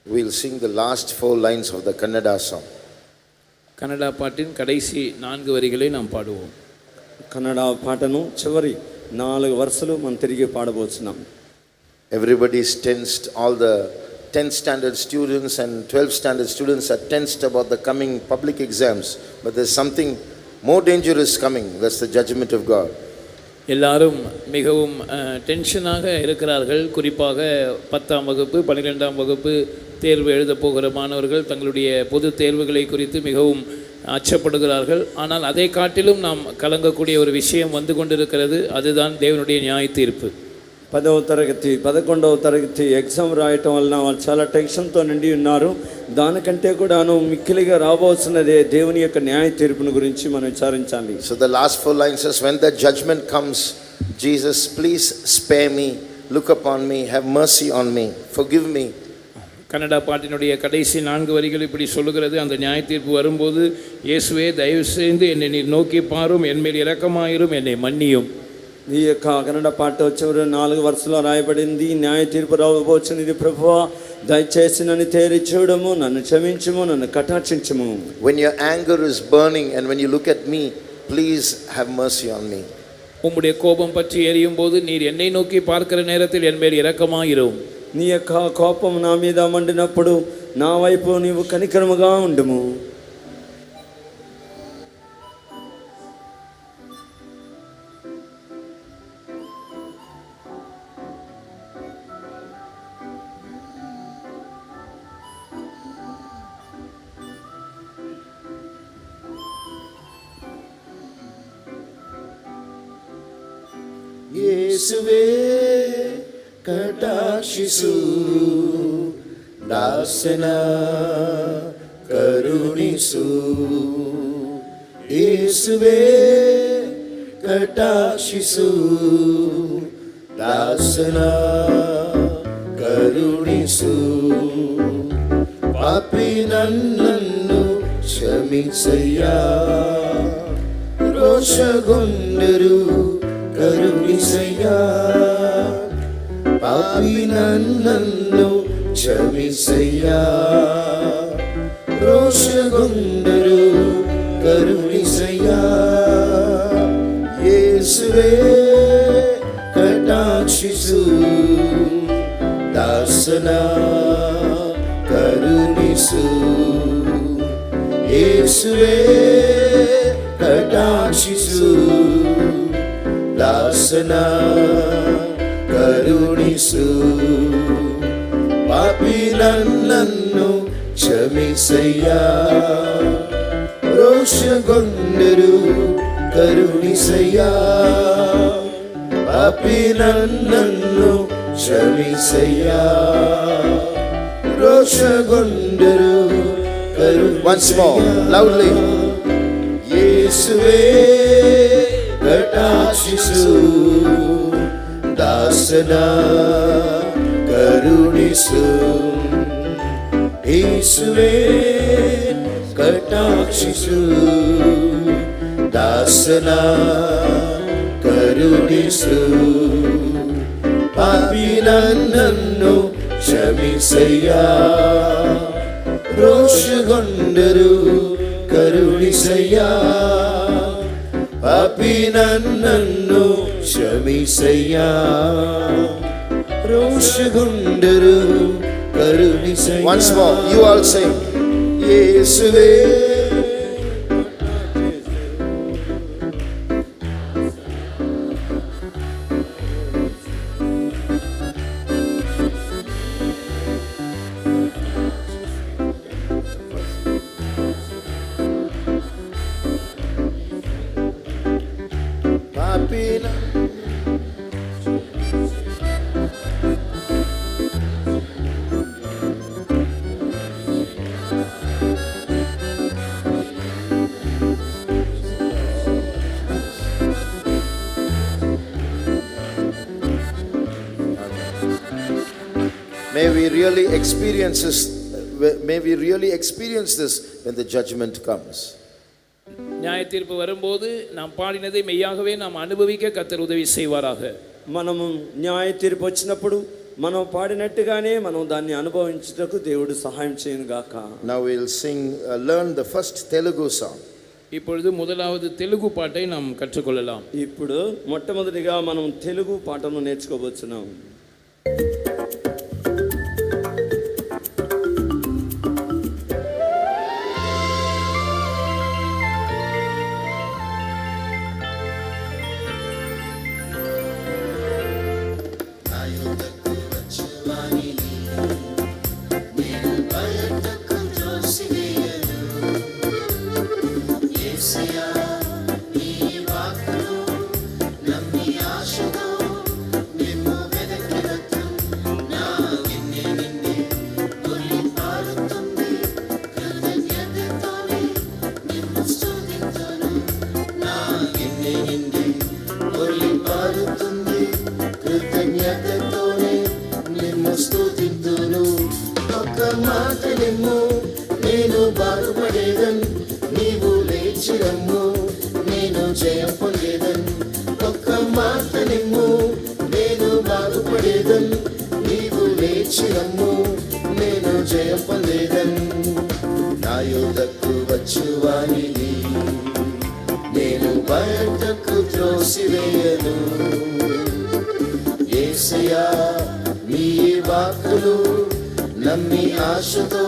we'll sing the last 4 lines of the Kannada song. Kannada பாட்டின் கடைசி 4 வரிகளை நாம் பாடுவோம். కన్నడ పాటను చివరి 4 వరుసలు మనం తిరిగి పాడబోతున్నాం. Everybody is tensed. All the 10th standard students and 12th standard students are tensed about the coming public exams. But there's something more dangerous coming. That's the judgment of God. எல்லாரும் மிகவும் டென்ஷனாக இருக்கிறார்கள். குறிப்பாக 10ஆம் வகுப்பு 12ஆம் வகுப்பு தேர்வு எழுதப் போகிற மாணவர்கள் தங்களுடைய பொது தேர்வுகளை குறித்து மிகவும் அச்சப்படுகிறார்கள். ஆனால் அதை காட்டிலும் நாம் கலங்கக்கூடிய ஒரு விஷயம் வந்து கொண்டிருக்கிறது. அதுதான் தேவனுடைய நியாய தீர்ப்பு. 10వ తరగతి 11వ తరగతి ఎగ్జామ్ రాయటం వలన వాళ్ళు చాలా టెన్షన్తో నిండి ఉన్నారు. దానికంటే కూడాను మిక్కిలిగా రాబోతున్నదే దేవుని యొక్క న్యాయ తీర్పును గురించి మనం విచారించాలి. So the last 4 lines says, when the judgment comes, Jesus, please spare me, look upon me, have mercy on me, forgive me. Kannada பாட்டினுடைய கடைசி 4 வரிகள் இப்படி சொல்லுகிறது. அந்த நியாய தீர்ப்பு வரும்போது, இயேசுவே தயவு செய்து என்னை நீர் நோக்கி பாரும், என்மேல் இரக்கமாயிரும், என்னை மன்னியும். ఈ యొక్క కన్నడ పాట చివరి 4 వరుసలో రాయబడింది, న్యాయ తీర్పు రాబోచున్నది ప్రభువా, దయచేసి నన్ను తేరి చూడము, నన్ను క్షమించుము, నన్ను కటాక్షించుము. When your anger is burning and when you look at me, please have mercy on me. உம்முடைய கோபம் பற்றி எரியும் போது நீர் என்னை நோக்கி பார்க்கிற நேரத்தில் என்மேல் இரக்கமாயிரும். నీ యొక్క కోపం నా మీద మండినప్పుడు నా వైపు నీవు కనికరముగా ఉండుము. ಯೇಸುವೇ ಕಟಾಕ್ಷಿಸು, ದಾಸನ ಕರುಣಿಸು. ಯೇಸುವೇ ಕಟಾಕ್ಷಿಸು, ದಾಸನ ಕರುಣಿಸು. ಪಾಪಿ ನನ್ನನ್ನು ಕ್ಷಮಿಸಯ್ಯ, ರೋಷಗೊಂಡರು ಕರುಣಿಸಯ್ಯ. ಪಾಪಿ ನನ್ನನ್ನು ಕ್ಷಮಿಸಯ್ಯ, ರೋಷಗೊಂಡರು ಕರುಣಿಸಯ್ಯ. ಯೇಸುವೇ ಕಟಾಕ್ಷಿಸು, ದಾಸನ ಕರುಣಿಸು. ಯೇಸುವೇ ಕಟಾಕ್ಷಿಸು, ದಾಸನ ಕರುಣಿಸು. ಪಾಪಿ ನನ್ನನ್ನು ಕ್ಷಮಿಸಯ್ಯ, ರೋಷಗೊಂಡರು ಕರುಣಿಸಯ್ಯ. ಪಾಪಿ ನನ್ನನ್ನು ಕ್ಷಮಿಸಯ್ಯ, ರೋಷಗೊಂಡರು ಕರುಣಿಸಯ್ಯ. Once more, loudly. ಯೇಸುವೇ ಕಟಾಕ್ಷಿಸು, ದಾಸನ ಕರುಣಿಸು. ಯೇಸುವೇ ಕಟಾಕ್ಷಿಸು, ದಾಸನ ಕರುಣಿಸು. ಪಾಪಿ ನನ್ನನ್ನು ಕ್ಷಮಿಸಯ್ಯ, ರೋಷಗೊಂಡರು ಕರುಣಿಸಯ್ಯ. ಪಾಪಿ ನನ್ನನ್ನು ಕ್ಷಮಿಸಯ್ಯ, ರೋಷಗೊಂಡರು ಕರುಣಿಸಯ್ಯ. Once more, you all sing. ಯೇಸುವೇ ಪಾಪಿನ. May we really experience this. May we really experience this when the judgment comes. நியாய தீர்ப்பு வரும்போது நாம் பாடினதை மெய்யாகவே நாம் அனுபவிக்க கர்த்தர் உதவி செய்வாராக. మనము న్యాయ తీర్పు వచ్చినప్పుడు మనం పాడినట్టుగానే మనం దాన్ని అనుభవించుటకు దేవుడు సహాయం చేయను గాక. Now we'll learn the first Telugu song. இப்பொழுது முதலாவது தெலுங்கு பாட்டை நாம் கற்றுக்கொள்ளலாம். ఇప్పుడు మొట్టమొదటిగా మనం తెలుగు పాటను నేర్చుకోబోతున్నాం. నేను బాగుపడేదన్ నీవు లేచిరమ్ము నేను జయం పొందేదన్ ఒక్క మాట నిమ్ము నేను బాగుపడేదన్ నీవు లేచిరమ్ము నేను జయం పొందేదన్ నా యుద్ధకు వచ్చువానిని నేను బయటకు త్రోసివేయను యేసయ్యా మీ వాక్కులు నమ్మి ఆశతో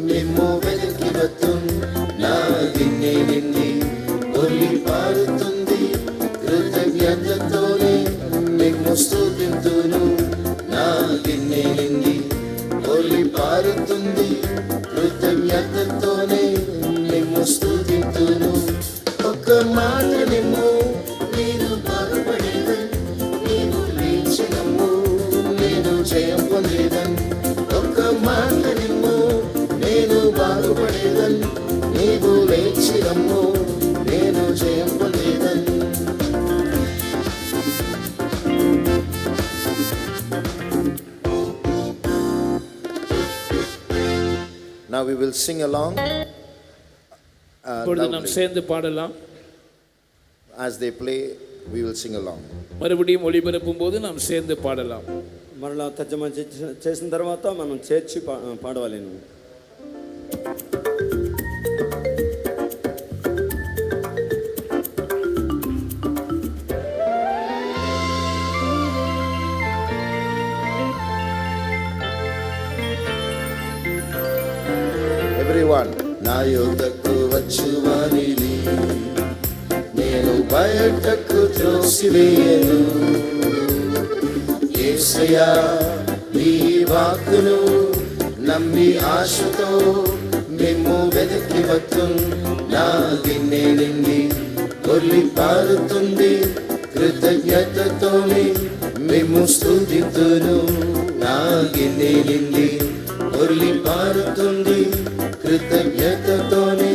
మిమ్ము వెతికి వత్తుం నా గిన్నె నిండి ఒల్లి పారుతుంది కృతజ్ఞతతోనే మిమ్ము స్తుతింతును నా గిన్నె నిండి ఒల్లి పారుతుంది కృతజ్ఞతతోనే మిమ్ము స్తుతింతును ఒక్క మాట నిమ్ము నేను బాగుపడేదన్ నీవు లేచినమ్ము నేను జయం పొందేదన్ ఒక్క మాట నిమ్ము నేను బాగుపడేదన్ నీవు లేచిరమ్ము నేను జయం పొందేదన్. Now we will sing along. இப்பொழுது நாம் சேர்ந்து பாடலாம். As they play, we will sing along. மறுபடியும் ஒளிபரப்பும் போது நாம் சேர்ந்து பாடலாம். మరలా తర్జమా చేసిన తర్వాత మనం చేర్చి పాడవాలి. Everyone, నా యుద్ధకు వచ్చువానిని నేను బయటకు త్రోసివేయను యేసయ్యా మీ వాక్కును నమ్మి ఆశతో మిమ్ము వెతికి వత్తుం నా గిన్నె నిండి ఒల్లి పారుతుంది కృతజ్ఞతతోనే మిమ్ము స్తుతింతును నా గిన్నె నిండి ఒల్లి పారుతుంది కృతజ్ఞతతోనే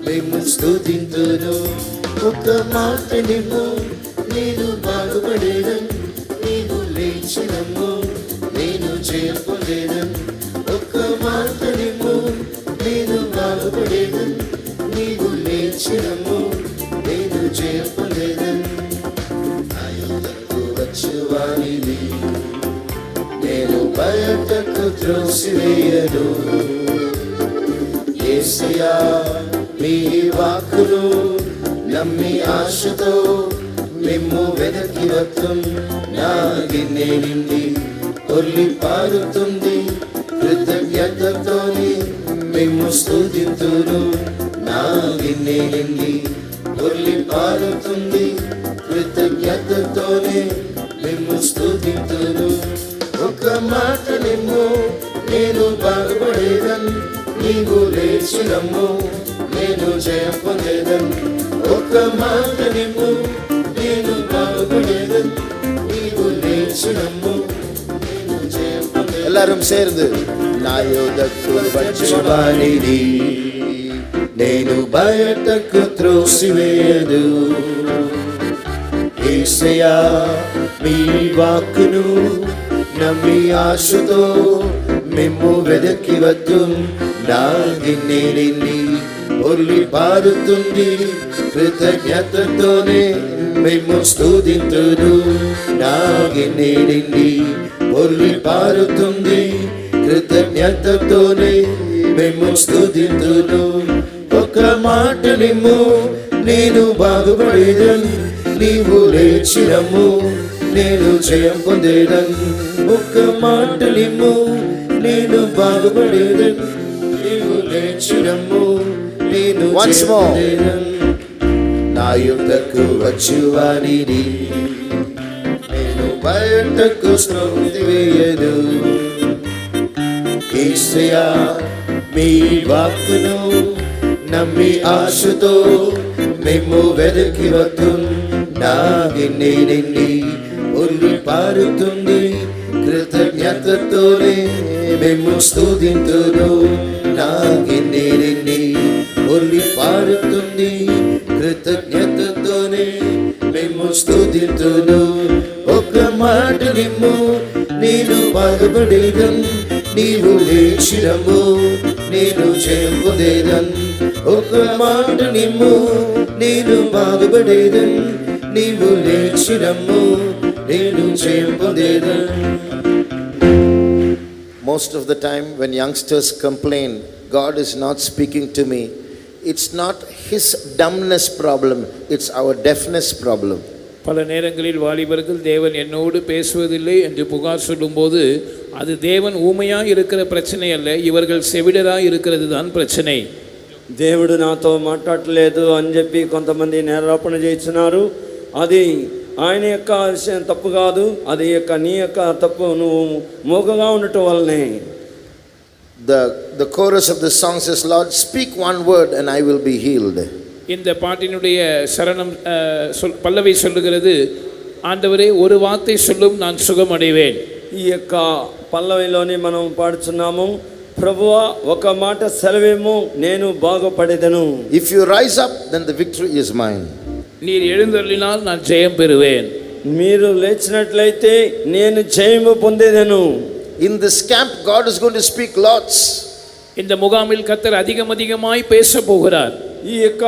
మిమ్ము స్తుతింతును ఒక్క మాట నిమ్ము నేను బాగుపడేదన్ నీవు లేచినమ్ము నేను జయం పొందేదన్ ఒక్క మాట నిమ్ము నేను బాగుపడేదన్ నీవు లేచినమ్ము నేను జయం పొందేదన్ నా యుద్ధకు వచ్చువానిని నేను బయటకు త్రోసివేయను యేసయ్యా మీ వాక్కులు నమ్మి ఆశతో మిమ్ము వెతికి వత్తుం నా గిన్నె నిండి ఒల్లి పారుతుంది కృతజ్ఞతతోనే మిమ్ము స్తుతింతును నా గిన్నె నిండి ఒల్లి పారుతుంది కృతజ్ఞతతోనే మిమ్ము స్తుతింతును ఒక్క మాట నిమ్ము నేను బాగుపడేదన్ నీవు లేచినమ్ము నేను జయం పొందేదన్ ఒక్క మాట నిమ్ము నేను బాగుపడేదన్ నీవు లేచినమ్ము నేను జయం పొందేదన్. எல்லாரும் சேர்ந்து నా యుద్ధకు వచ్చువానిని నేను బయటకు త్రోసివేయను యేసయ్యా మీ వాక్కును నమ్మి ఆశతో మిమ్ము వెదకి వత్తుం నా గిన్నె నిండి ఒల్లి పారుతుంది కృతజ్ఞతతోనే మిమ్ము స్తుతింతును నా గిన్నె నిండి పొర్లి పారుతుంది కృతజ్ఞతతోనే మేము స్తుతింతును. ఒక మాట నిమ్ము నేను బాగుపడేదన్, నీవు లేచిరమ్ము నేను జయం పొందేదన్. ఒక మాట నిమ్ము నేను బాగుపడేదన్, నీవు లేచిరమ్ము నేను జయం పొందేదన్. నా యుద్ధకు వచ్చువానిని నేను బయటకు త్రోసివేయను. యేసయ్యా మీ వాక్కును నమ్మి ఆశతో మేము వెదకి వద్దున్. నా గిన్నె నిండి పొర్లి పారుతుంది కృతజ్ఞతతోనే మేము స్తుతింతును. నా గిన్నె నిండి పొర్లి పారుతుంది కృతజ్ఞతతోనే మేము స్తుతింతును. ఒక మాట నిమ్ము నేను బాగుపడేదన్, నీవు లేచిరమ్ము నేను జయం పొందేదన్. ఒక మాట నిమ్ము నేను బాగుపడేదన్, నీవు లేచిరమ్ము నేను జయం పొందేదన్. Most of the time when youngsters complain, God is not speaking to me, it's not his dumbness problem, it's our deafness problem. பல நேரங்களில் வாலிபர்கள் தேவன் என்னோடு பேசுவதில்லை என்று புகார் சொல்லும்போது அது தேவன் ஊமையாக இருக்கிற பிரச்சனை அல்ல, இவர்கள் செவிடராக இருக்கிறது தான் பிரச்சனை. దేవుడు నాతో మాట్లాడలేదు అని చెప్పి కొంతమంది నేరారోపణ చేస్తున్నారు. అది ఆయన యొక్క విషయం తప్పు కాదు, అది నీ యొక్క తప్పు, నువ్వు మూగగా ఉండటం వల్లనే. The chorus of the song says, Lord, speak one word and I will be healed. இந்த பாட்டினுடைய சரணம் பல்லவி சொல்லுகிறது, ஆண்டவரே ஒரு வார்த்தை சொல்லும் நான் சுகமடைவேன். ఈ యొక్క పల్లవిలోని మనం పాడుచున్నాము, ప్రభువా ఒక మాట సెలవేమో నేను బాగుపడేదను. If you rise up, then the victory is mine. நீர் எழுந்தருளினால் நான் ஜெயம் பெறுவேன். మీరు లేచినట్లయితే నేను జయము పొందేదను. In this camp, God is going to speak lots. இந்த முகாமில் கர்த்தர் அதிகமாய் பேச போகிறார். ఈ యొక్క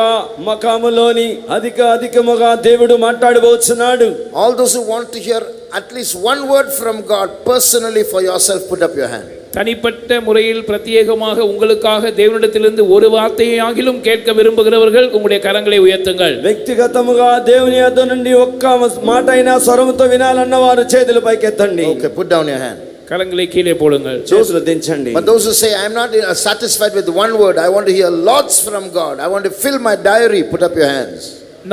మకాములోని అధికముగా దేవుడు మాట్లాడబోతున్నాడు. All those who want to hear at least one word from God personally for yourself, put up your hand. தனிப்பட்ட முறையில் பிரத்யேகமாக உங்களுக்காக தேவனிடத்திலிருந்து ஒரு வார்த்தையாகிலும் கேட்க விரும்புகிறவர்கள் உங்களுடைய கரங்களை உயர்த்துங்கள். వ్యక్తిగతముగా దేవుని యొద్ద నుండి ఒక్క మాట అయినా స్వరముతో వినాలన్న వారు చేతులు పైకెత్తండి. Okay, put down your hand. கரங்களை கீழே போடுங்கள். చేతులు దించండి. But those who say, I am not satisfied with one word, I want to hear lots from God, I want to fill my diary, put up your hands.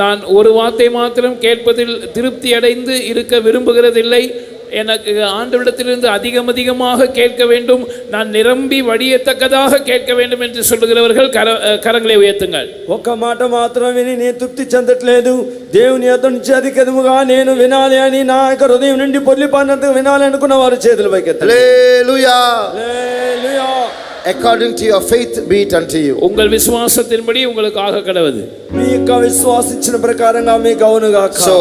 நான் ஒரு வார்த்தை மாத்திரம் கேட்பதில் திருப்தி அடைந்து இருக்க விரும்புகிறதில்லை, எனக்கு ஆண்டவரிடத்திலிருந்து அதிகமாக கேட்க வேண்டும், நான் நிரம்பி வடியத்தக்கதாக கேட்க வேண்டும் என்று சொல்லுகிறவர்கள் கரங்களை உயர்த்துங்கள். ఒక్క మాట మాత్రం విని నేను తృప్తి చెందట్లేదు, దేవుని యొద్ద నుంచి అధికముగా నేను వినాలి అని నా యొక్క హృదయం నుండి పొర్లిపారినంతగా వినాలి అనుకున్న వారు చేతులు పైకెత్తండి. Hallelujah. Hallelujah. According to your faith be it unto you. உங்கள் விசுவாசத்தின்படி உங்களுக்கு ஆக கடவது. మీ యొక్క విశ్వాసించిన ప్రకారంగా మీకు అవునుగాక. So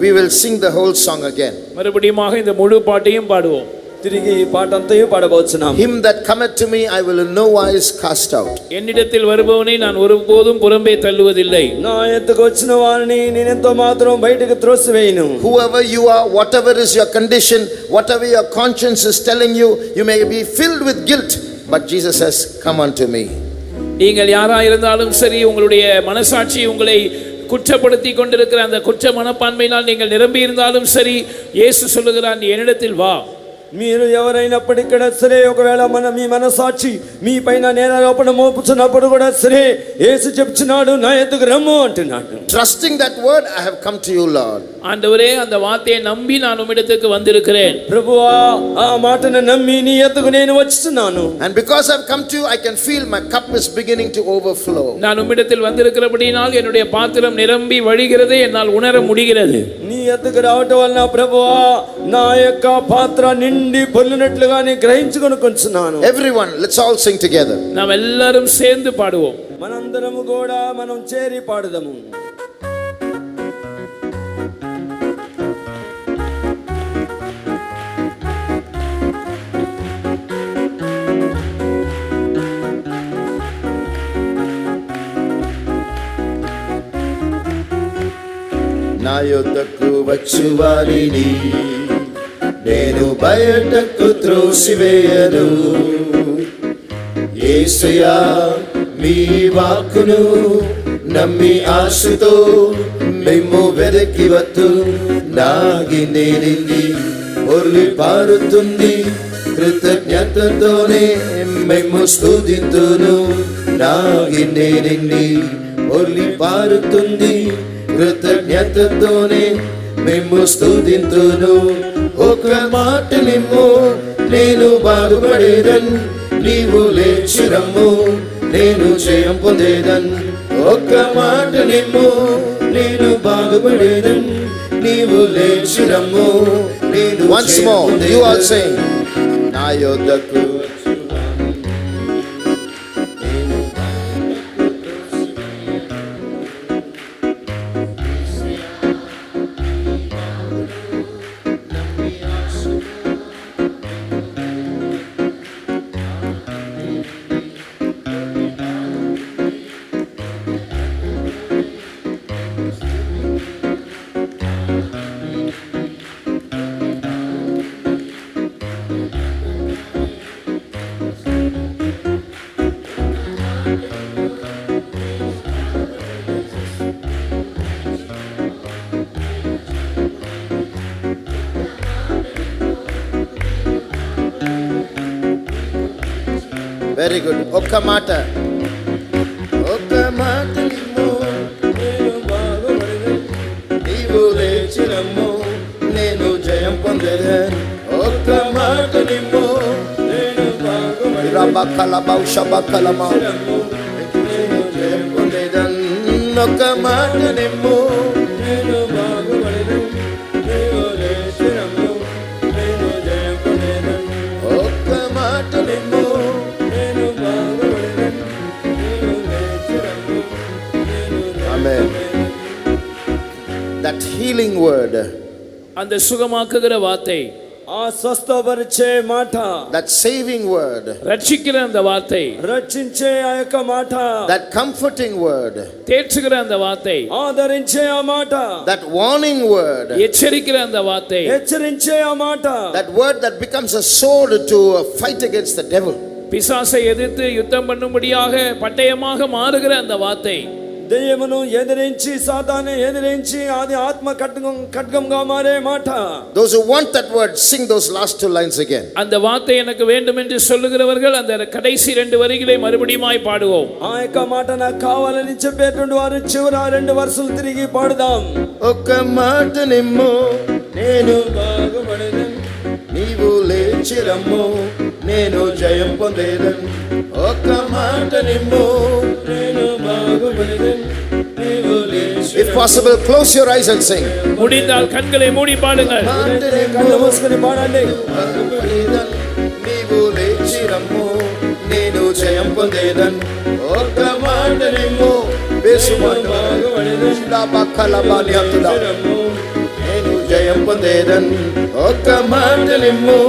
we will sing the whole song again. மறுபடியுமாக இந்த முழு பாட்டையும் பாடுவோம். తిరిగి ఈ పాట అంతయు పాడబోతున్నాం. Him that cometh to me I will in no wise cast out. என்னிடத்தில் வருபவனை நான் ஒருபோதும் புறம்பே தள்ளுவதில்லை. నా ఎద్దకు వచ్చిన వారిని నేనెంతో మాత్రం బయటకు త్రోసివేయను. Whoever you are, whatever is your condition, whatever your conscience is telling you, you may be filled with guilt, but Jesus says, come unto me. நீங்கள் யாராக இருந்தாலும் சரி, உங்களுடைய மனசாட்சி உங்களை குற்றப்படுத்தி கொண்டிருக்கிற அந்த குற்ற மனப்பான்மையினால் நீங்கள் நிரம்பி இருந்தாலும் சரி, இயேசு சொல்லுகிறார், நீ என்னிடத்தில் வா. మీరు ఎవరైనప్పటికీ సరే, ఒకవేళ మీ మనసాక్షి మీ పైన నేరారోపణ మోపుచున్నప్పుడు కూడా సరే, యేసు చెప్తున్నాడు, నా ఎద్దుకు రమ్ము అంటున్నాడు. Trusting that word, I have come to you, Lord. ஆண்டவரே, அந்த வார்த்தையை நம்பி நான் உம்மிடத்துக்கு வந்திருக்கிறேன். ప్రభువా, ఆ మాటను నమ్మి నీ ఎద్దుకు నేను వచ్చుచున్నాను. And because I have come to you, I can feel my cup is beginning to overflow. நான் உம்மிடத்தில் வந்திருக்கிறபடியால் என்னுடைய பாத்திரம் நிரம்பி வழிகிறதை என்னால் உணர முடிகிறது. నీ ఎద్దుకు రావటం వలన ప్రభువా, నా యొక్క పాత్ర నిండి పొర్లినట్లుగా నేను గ్రహించుకొని కొంచున్నాను. Everyone, let's all sing together. நாம் எல்லாரும் சேர்ந்து பாடுவோம். మనందరము కూడా మనం చేరి పాడుదాము. నా యొద్దకు వచ్చువారిని నేను నేను బయటకు త్రోసివేయను. యేసయ్యా మీ వాక్కును నమ్మి ఆశతో మేము వెదకి వత్తు నాగినే నిండి పొర్లి పారుతుంది. కృతజ్ఞతతోనే మేము స్తుతింతును. నాగినే నిండి పొర్లి పారుతుంది. కృతజ్ఞతతోనే మేము స్తుతింతును. ఒక మాట నిమ్ము నేను బాగుపడేదన్, నీవు లేచి రమ్ము నేను జయం పొందేదన్. ఒక మాట నిమ్ము నేను బాగుపడేదన్, నీవు లేచి రమ్ము నేను. Once more, you all sing. నా యొద్దకు వెరీ గుడ్. ఒక్క మాట, ఒక్క మాట నిమ్ము నేను బాగుపడేదన్, నీవు లేచి రమ్ము నేను జయం పొందేదన్. ఒక్క మాట నిమ్ము నేను బాగుపడేదన్, నేను జయం పొందేదన్. ఒక్క మాట నిమ్ము నేను బాగుపడేదన్, నీవు లేచి రమ్ము నేను జయం పొందేదన్. ఒక్క మాట నిమ్ము. Amen. That healing word, அந்த சுகமாக்குகிற வார்த்தை, ఆ స్వస్థపరిచే మాట, that saving word, ரட்சிக்கிற அந்த வார்த்தை, రక్షించే ఆ యొక్క మాట, that comforting word, தேற்றுகிற அந்த வார்த்தை, ఆదరించే ఆ మాట, that warning word, எச்சரிக்கிற அந்த வார்த்தை, హెచ్చరించే ఆ మాట, that word that becomes a sword to fight against the devil. பிசாசை எதிர்த்து யுத்தம் பண்ணும்படியாக பட்டயமாக மாறுகிற அந்த வார்த்தை, దెయ్యమును ఎదిరించి సాతాను ఎదిరించి అది ఆత్మ ఖడ్గంగా మారే మాట. Those who want that word, sing those last two lines again. அந்த வார்த்தை எனக்கு வேண்டும் என்று சொல்லுகிறவர்கள் அந்த கடைசி 2 வரிகளை மறுபடியுமாய் பாடுவோம். ఆ యొక్క మాట నాకు కావాలని చెప్పేటువంటి వారు చివరి 2 వరుసలు తిరిగి పాడుదాం. ఒక్క మాట నిమ్ము నేను బాగుపడేదన్, నీవు లేచి రమ్ము నేను జయం పొందేదన్. ఒక్క మాట నిమ్ము నేను బాగుపడేదన్, నీవు లేచి. If possible, close your eyes and sing. முடிந்தால் கண்களை மூடி பாடுங்கள். కళ్ళు మూసుకొని పాడండి. బాగుపడేదన్, నీవు లేచి రమ్ము నేను జయం పొందేదన్. ఒక్క మాట నిమ్ము నేను జయం పొందేదన్. ఒక్క మాట నిమ్ము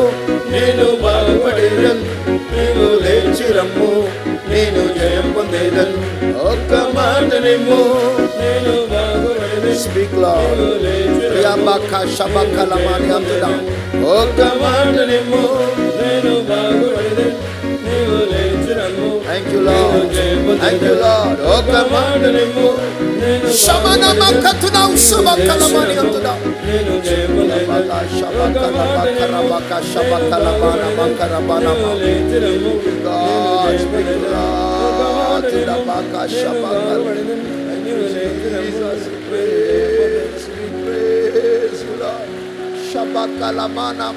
నేను బాగుపడేదన్, నీవు లేచి రమ్ము నేను జయం పొందేదన్. ఒక్క మాట నిమ్ము నేను బాగుపడేదన్. Speak lord. రియాబాకా షబకలమాని అంతుడా. ఒక్క మాట నిమ్ము నేను బాగుపడేదన్, నీవు లేచి రమ్ము. Thank you Lord. Thank you Lord. ఒక్క మాట నిమ్ము శమన మకతునా ఉసబకలమాని అంతుడా. నేను జయం పొందేదన్. ఒక్క మాట నిమ్ము షబకలమాన మకరబానా లేచి రమ్ము. God speak Lord. తిరబాకా షబకల. Jesus, praise you Lord. Shabakalamana.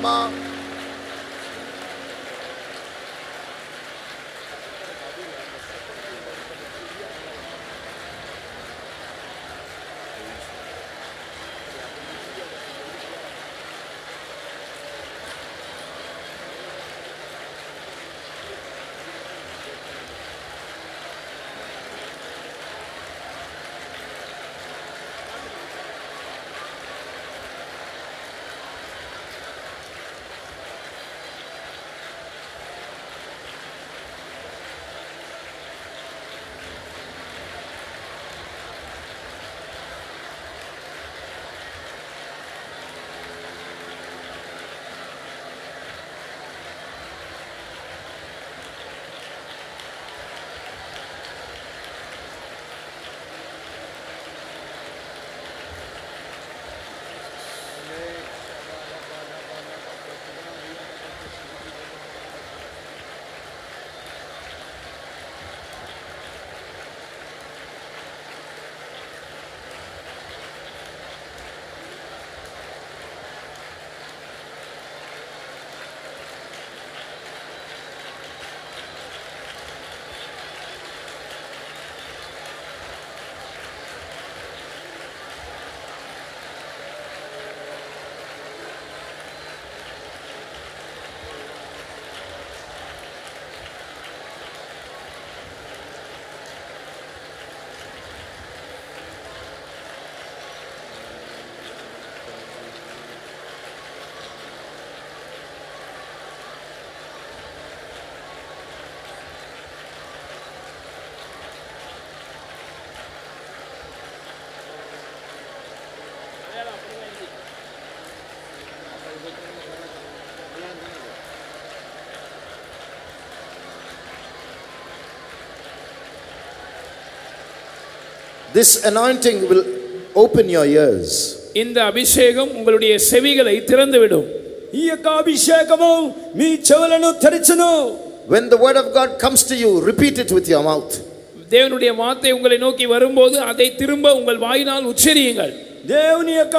This anointing will open your ears. இந்த அபிஷேகம் உங்களுடைய செவிகளை திறந்துவிடும். ఈ యొక్క అభిషేకము మీ చెవులను తెరచును. When the word of God comes to you, repeat it with your mouth. தேவனுடைய வார்த்தை உங்களை நோக்கி வரும்போது அதை திரும்ப உங்கள் வாயினால் உச்சரியுங்கள். దేవుని యొక్క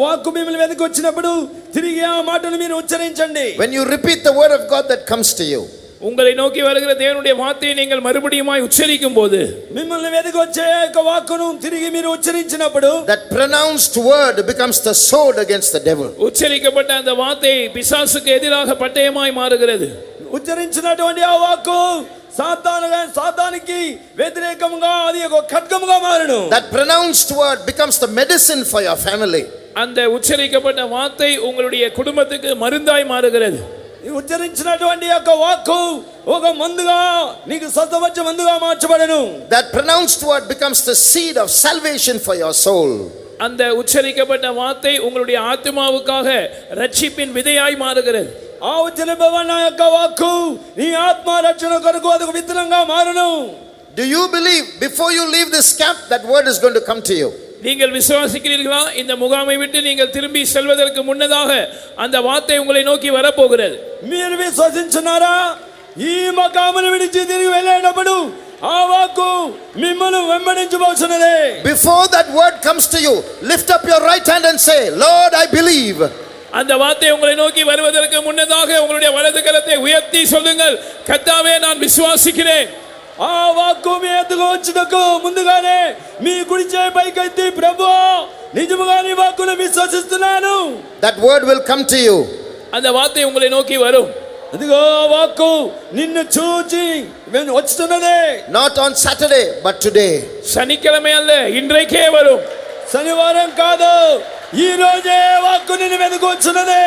వాక్కు మిమ్మల్ని వెదకి వచ్చినప్పుడు తిరిగి ఆ మాటను మీరు ఉచ్చరించండి. When you repeat the word of God that comes to you, உங்களை நோக்கி வருகிற தேவனுடைய வார்த்தையை நீங்கள் மறுபடியுமாய் உச்சரிக்கும் போது, మిమ్మల్ని వెదకి వచ్చే యొక్క వాక్కును తిరిగి మీరు ఉచ్చరించినప్పుడు, that pronounced word becomes the sword against the devil. உச்சரிக்கப்பட்ட அந்த வார்த்தை பிசாசுக்கு எதிராக பட்டயமாய் மாறுகிறது. ఉచ్చరించినటువంటి ఆ వాక్కు సాతానికి వ్యతిరేకంగా అది ఒక ఖడ్గముగా మారును. That pronounced word becomes the medicine for your family. அந்த உச்சரிக்கப்பட்ட வார்த்தை உங்களுடைய குடும்பத்துக்கு மருந்தாய் மாறுகிறது. ఉచ్చరించినటువంటి యొక్క వాక్కు ఒక మందుగా నీకు స్వస్థపరిచే మందుగా మార్చబడును. That pronounced word becomes the seed of salvation for your soul. அந்த உச்சரிக்கப்பட்ட வார்த்தை உங்களுடைய ஆத்மாவுக்காக ரட்சிப்பின் விதையாய் மாறுகிறது. ఆ ఉచ్చరింపబడిన యొక్క వాక్కు నీ ఆత్మ రక్షణ కొరకు అది ఒక విత్తనంగా మారును. Do you believe before you leave this camp that word is going to come to you? நீங்கள் விசுவாசிக்கிறீர்களா? இந்த முகாமை விட்டு நீங்கள் திரும்பி செல்வதற்கு முன்னதாக அந்த வார்த்தை உங்களை நோக்கி வரப்போகிறது. మీరు విశ్వసించున్నారా? ఈ ముగామును విడిచి తిరిగి వెళ్ళేటప్పుడు ఆ వాక్కు మిమ్మల్ని వెంబడించబోతున్నది. Before that word comes to you, lift up your right hand and say, Lord, I believe. அந்த வார்த்தை உங்களை நோக்கி வருவதற்கு முன்னதாக உங்களுடைய வலது கரத்தை உயர்த்தி சொல்லுங்கள், கர்த்தாவே நான் விசுவாசிக்கிறேன். ఆ వాక్కు మీ ఎదుగు వచ్చుటకు ముందుగానే మీ కుడి చేయి పైకెత్తి, ప్రభువా నిజముగా నీ వాక్కును విశ్వసిస్తున్నాను. That word will come to you. அந்த வார்த்தை உங்களை நோக்கி வரும். అదిగో ఆ వాక్కు నిన్ను చూచి వచ్చుతున్నది. Not on Saturday, but today. சனிக்கிழமை அல்ல, இன்றைக்கே வரும். శనివారం కాదు, ఈ రోజే వాక్కు నిన్ను వెనుక వచ్చున్నది.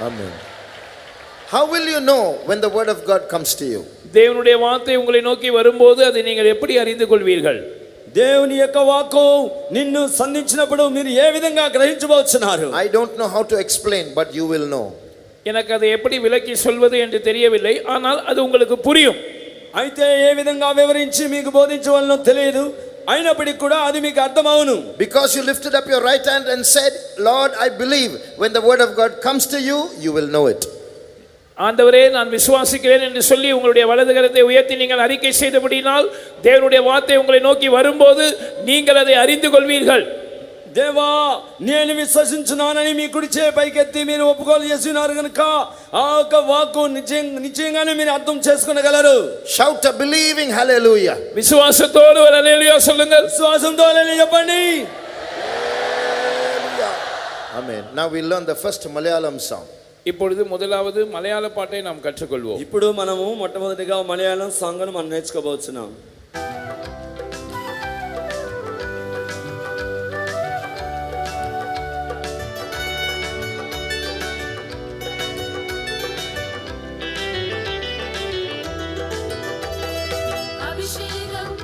Amen. How will you know when the word of God comes to you? தேவனுடைய வார்த்தை உங்களை நோக்கி வரும்போது அதை நீங்கள் எப்படி அறிந்து கொள்வீர்கள்? దేవుని యొక్క వాక్కు నిన్ను సంధించినప్పుడు మీరు ఏ విధంగా గ్రహించబోతున్నారు? I don't know how to explain, but you will know. எனக்கு அதை எப்படி விளக்கி சொல்வது என்று தெரியவில்லை, ஆனால் அது உங்களுக்கு புரியும். అయితే ఏ విధంగా వివరించి మీకు బోధించవలనో తెలియదు, అయినప్పటికీ కూడా అది మీకు అర్థమవును. Because you lifted up your right hand and said, Lord, I believe. When the word of God comes to you, you will know it. ஆண்டவரே நான் விசுவாசிக்கிறேன் என்று சொல்லி உங்களுடைய வலது கரத்தை உயர்த்தி நீங்கள் அறிக்கை செய்தபடினால் தேவனுடைய வார்த்தை உங்களை நோக்கி வரும்போது நீங்கள் அதை அறிந்து கொள்வீர்கள். దేవా నేను విశ్వసించున్నానని మీ కుడి చేయి పైకెత్తి మీరు ఒప్పుకోలు చేస్తున్నారు కనుక ఆ యొక్క వాక్కు నిశ్చయంగానే మీరు అర్థం చేసుకోగలరు. Shout a believing hallelujah. விசுவாசத்தோடு ஒரு ஹல்லேலூயா சொல்லுங்கள். విశ్వాసంతో హల్లెలూయా చెప్పండి. Amen. Now we learn the first Malayalam song. இப்பொழுது முதலாவது மலையாள பாட்டை நாம் கற்றுக்கொள்வோம். ఇప్పుడు మనము మొట్టమొదటిగా మలయాళం సాంగ్ను మనం నేర్చుకోబోతున్నాం. அபிஷேகம்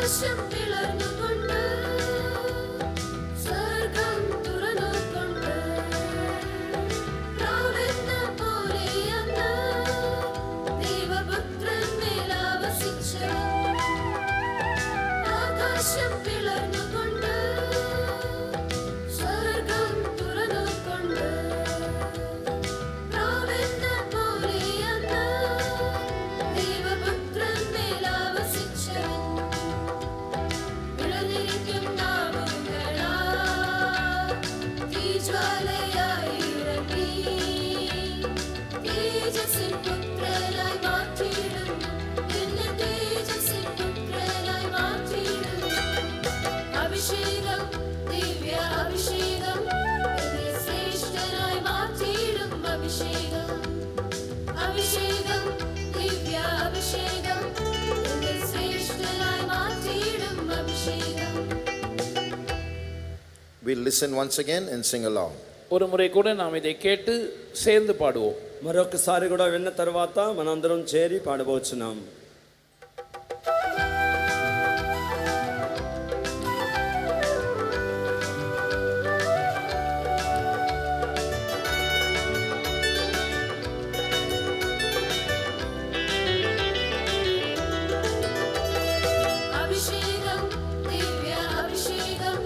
ആകാശം പിളർന്നുകൊണ്ട് സ്വർഗം തുറന്നുകൊണ്ട് പ്രാവെന്ന പോലെ അന്ന് ദൈവപുത്രൻ മേലാവസിച്ചവൻ. ആകാശം പിളർന്നുകൊണ്ട് സ്വർഗം തുറന്നുകൊണ്ട് പ്രാവെന്ന പോലെ അന്ന് ദൈവപുത്രൻ മേലാവസിച്ചവൻ. വിളനിരിക്കും നാവുകളാൽ തീജ്വാലയായി ഇറങ്ങി തേജസ്സിൻ പുത്രനായി മാറ്റിയിടുന്നു. എന്നെ തേജസ്സിൻ പുത്രനായി മാറ്റിയിടുന്നു. അഭിഷേകം, ദിവ്യ അഭിഷേകം, എന്നെ ശ്രേഷ്ഠനായി മാറ്റിയിടും. അഭിഷേകം, അഭിഷേകം, ദിവ്യ അഭിഷേകം, എന്നെ ശ്രേഷ്ഠനായി മാറ്റിയിടും. അഭിഷേകം. We'll listen once again and sing along. ஒரு முறை கூட நாம் இதை கேட்டு சேர்ந்து பாடுவோம். మరొకసారి కూడా విన్న తర్వాత మనందరం చేరి పాడబోచున్నాం. അഭിഷേകം, ദിവ്യ അഭിഷേകം,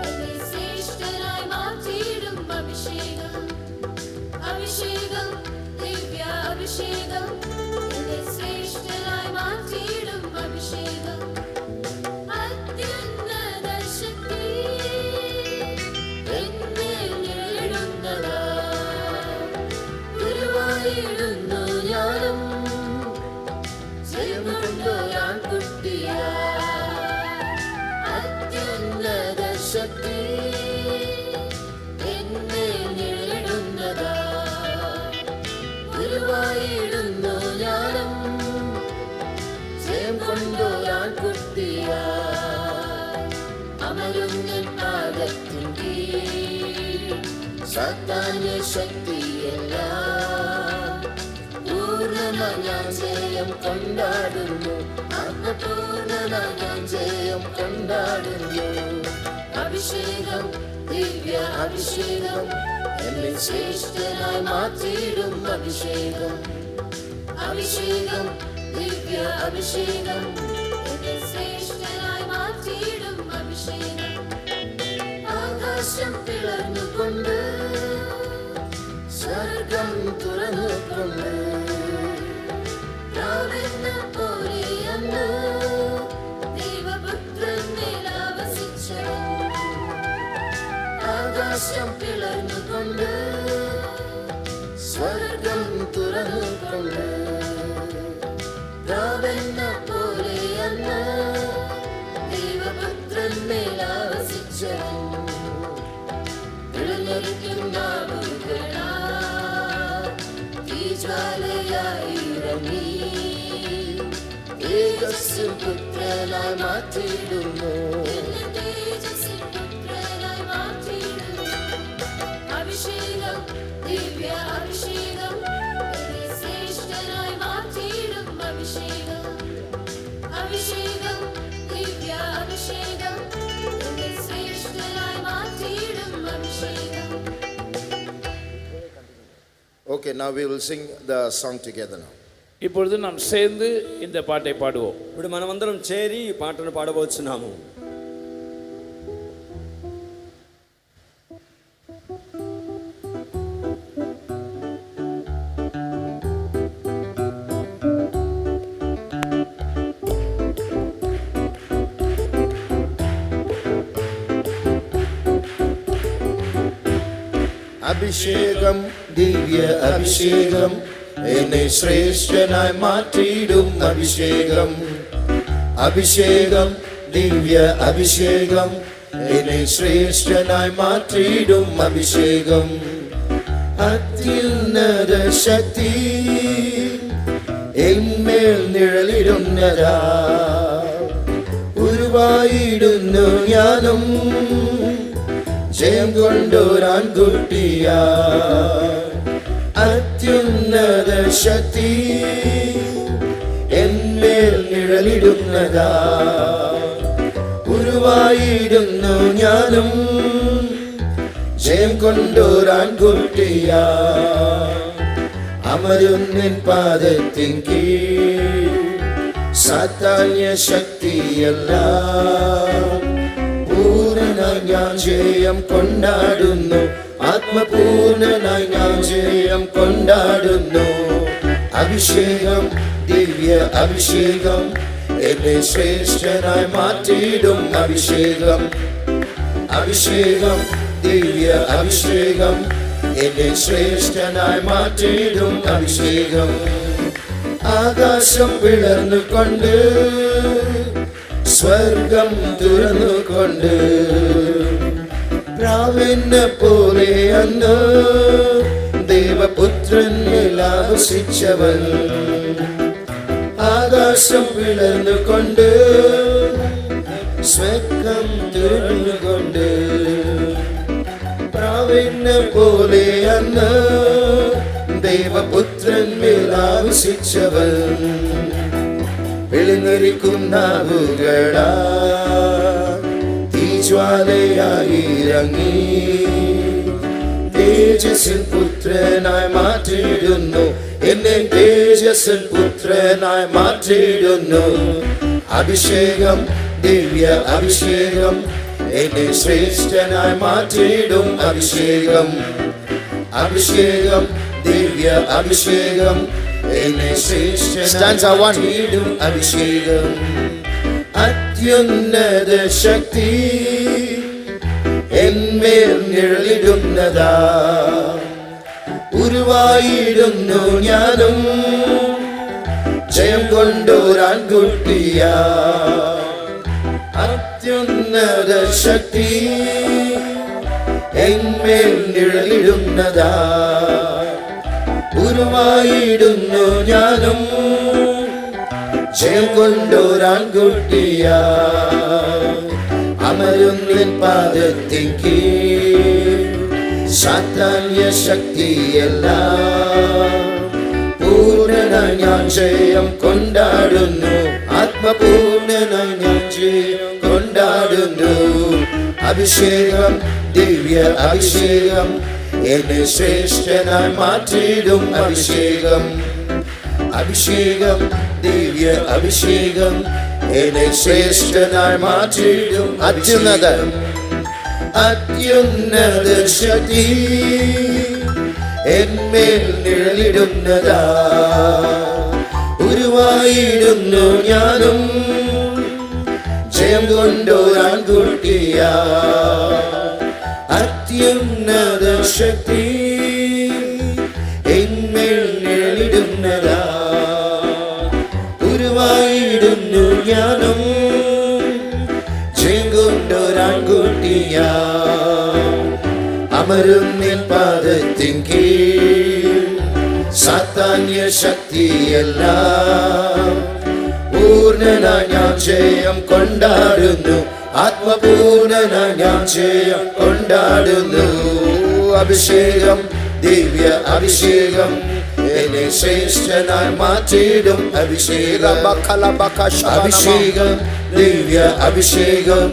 എന്നെ ശ്രേഷ്ഠനായി മാറ്റിയിടും. അഭിഷേകം, അഭിഷേകം, ദിവ്യ അഭിഷേകം, എന്നെ ശ്രേഷ്ഠനായി മാറ്റിയിടും. അഭിഷേകം. അത്യുന്നത ശക്തി എന്നിൽ നിഴലിടുന്നതാ. ഗുരുവായിടുന്നു ഞാനും ജയം കൊണ്ടൊരാൺകുട്ടിയാ. അത്യുന്നത ശക്തി എന്നിൽ നിഴലിടുന്നതാ. ഗുരുവായിടുന്നു ഞാനും ജയം കൊണ്ടൊരാൺകുട്ടിയാ. അമരുന്നൻ പാദത്തിൻ കീഴിൽ സാത്താന്യ ശക്തിയെല്ലാം പൂർണ്ണമായി ഞാൻ ജയം കൊണ്ടാടുന്നു. ആത്മപൂർണ്ണനായി ഞാൻ ജയം കൊണ്ടാടുന്നു. അഭിഷേകം, ദിവ്യ അഭിഷേകം, എന്നെ ശ്രേഷ്ഠനായി മാറ്റിയിടും. അഭിഷേകം, അഭിഷേകം, ദിവ്യ അഭിഷേകം, എന്നെ ശ്രേഷ്ഠനായി മാറ്റിയിടും. അഭിഷേകം. ആകാശം പിളർന്നുകൊണ്ട് സ്വർഗം തുറന്നുകൊണ്ട് പ്രാവെന്ന പോലെ അന്ന് ദൈവപുത്രൻ മേലാവസിച്ചവൻ. ആകാശം പിളർന്നുകൊണ്ട് സ്വർഗം തുറന്നുകൊണ്ട് പ്രാവെന്ന പോലെ അന്ന് ദൈവപുത്രൻ മേലാവസിച്ചവൻ. വിളനിരിക്കും നാവുകളാൽ തീജ്വാലയായി ഇറങ്ങി തേജസ്സിൻ പുത്രനായി മാറ്റിയിടുന്നു. എന്നെ തേജസ്സിൻ പുത്രനായി മാറ്റിയിടുന്നു. അഭിഷേകം, ദിവ്യ അഭിഷേകം, എന്നെ ശ്രേഷ്ഠനായി മാറ്റിയിടും. അഭിഷേകം, അഭിഷേകം, ദിവ്യ അഭിഷേകം, എന്നെ ശ്രേഷ്ഠനായി മാറ്റിയിടും. അഭിഷേകം. Okay, now we will sing the song together now. இப்பொழுது நாம் சேர்ந்து இந்த பாட்டை பாடுவோம். ఇప్పుడు మనమందరం చేరి ఈ పాటను పాడబోచున్నాము. അഭിഷേകം, ദിവ്യ അഭിഷേകം, എന്നെ ശ്രേഷ്ഠനായി മാറ്റിയിടും. അഭിഷേകം, അഭിഷേകം, ദിവ്യ അഭിഷേകം, എന്നെ ശ്രേഷ്ഠനായി മാറ്റിയിടും. അഭിഷേകം. അത്യുന്നത ശക്തി എന്മേൽ നിഴലിടുന്നതാ. ഗുരുവായിടുന്നു ഞാനും ജയം കൊണ്ടൊരാൺകുട്ടിയാ. അത്യുന്നത ശക്തി എന്മേൽ നിഴലിടുന്നതാ. ഉരുവായിടുന്നു ഞാനും ജയം കൊണ്ടൊരാൺകുട്ടിയാ അമരുന്നിൻ പാദത്തിൻ കീഴ് സാത്താന്യ ശക്തിയെല്ലാം പൂർണ്ണനായി ഞാൻ ജയം കൊണ്ടാടുന്നു ആത്മപൂർണ്ണനായി ഞാൻ ജയം കൊണ്ടാടുന്നു അഭിഷേകം ദിവ്യ അഭിഷേകം എന്നെ ശ്രേഷ്ഠനായി മാറ്റിയിടും അഭിഷേകം അഭിഷേകം ദിവ്യ അഭിഷേകം എന്നെ ശ്രേഷ്ഠനായി മാറ്റിയിടും അഭിഷേകം ആകാശം പിളർന്നുകൊണ്ട് സ്വർഗം തുറന്നുകൊണ്ട് പ്രാവിനെ പോലെ അന്ന് ദേവപുത്രൻ ആവസിച്ചവൻ ആകാശം പിളർന്നുകൊണ്ട് സ്വർഗം തുറന്നുകൊണ്ട് പ്രാവിനെ പോലെ അന്ന് ദേവപുത്രൻ ആവസിച്ചവൻ വിളിനിരിക്കും നാവുകളാ തീജ്വാലയായി ഇറങ്ങി തേജസ്സിൻ പുത്രനായി മാറ്റിയിടുന്നു എന്നെ തേജസ്സിൻ പുത്രനായി മാറ്റിയിടുന്നു അഭിഷേകം ദിവ്യ അഭിഷേകം എന്നെ ശ്രേഷ്ഠനായി മാറ്റിയിടും അഭിഷേകം അഭിഷേകം ദിവ്യ അഭിഷേകം എന്നെ ശ്രേഷ്ഠനായി മാറ്റിയിടും അഭിഷേകം അത്യുന്നത ശക്തി എന്മേൽ നിഴലിടുന്നതാ ഉരുവായിടുന്നു ഞാനും ജയം കൊണ്ടൊരാൺകുട്ടിയാ അത്യുന്നത ശക്തി എന്മേൽ നിഴലിടുന്നതാ ഉരുവായിടുന്നു ഞാനും ജയം കൊണ്ടൊരാൺകുട്ടിയാ അമരുന്നിൻ പാദത്തിൻ കീഴ് സാത്താന്യ ശക്തിയെല്ലാം പൂർണ്ണനായി ഞാൻ ജയം കൊണ്ടാടുന്നു ആത്മപൂർണ്ണനായി ഞാൻ ജയം കൊണ്ടാടുന്നു അഭിഷേകം ദിവ്യ അഭിഷേകം എന്നെ ശ്രേഷ്ഠനായി മാറ്റിയിടും അഭിഷേകം അഭിഷേകം ദിവ്യ അഭിഷേകം എന്നെ ശ്രേഷ്ഠനായി മാറ്റിയിടും അത്യുന്നത അത്യുന്നത ശക്തി എന്മേൽ നിഴലിടുന്നതാ ഉരുവായിടുന്നു ഞാനും ജയം കൊണ്ടൊരാൺകുട്ടിയാ അത്യുന്നത ശക്തി എന്മേൽ നിഴലിടുന്നതാ ഉരുവായിടുന്നു ഞാനും ജയം കൊണ്ടൊരാൺകുട്ടിയാ അമരുന്നിൻ പാദത്തിൻ കീഴ് സാത്താന്യ ശക്തിയെല്ലാം പൂർണ്ണനായി ഞാൻ ജയം കൊണ്ടാടുന്നു ആത്മപൂർണ്ണനായി ഞാൻ ജയം കൊണ്ടാടുന്നു അഭിഷേകം ദിവ്യ അഭിഷേകം എന്നെ ശ്രേഷ്ഠനായി മാറ്റിയിടും അഭിഷേകം അഭിഷേകം ദിവ്യ അഭിഷേകം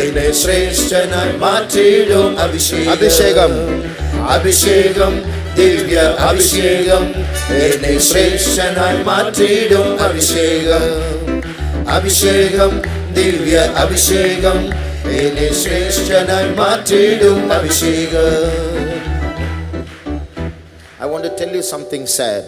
എന്നെ ശ്രേഷ്ഠനായി മാറ്റിയിടും അഭിഷേകം അഭിഷേകം ദിവ്യ അഭിഷേകം എന്നെ ശ്രേഷ്ഠനായി മാറ്റിയിടും അഭിഷേകം അഭിഷേകം ദിവ്യ അഭിഷേകം എന്നെ ശ്രേഷ്ഠനായി മാറ്റിയിടും അഭിഷേകം I want to tell you something sad.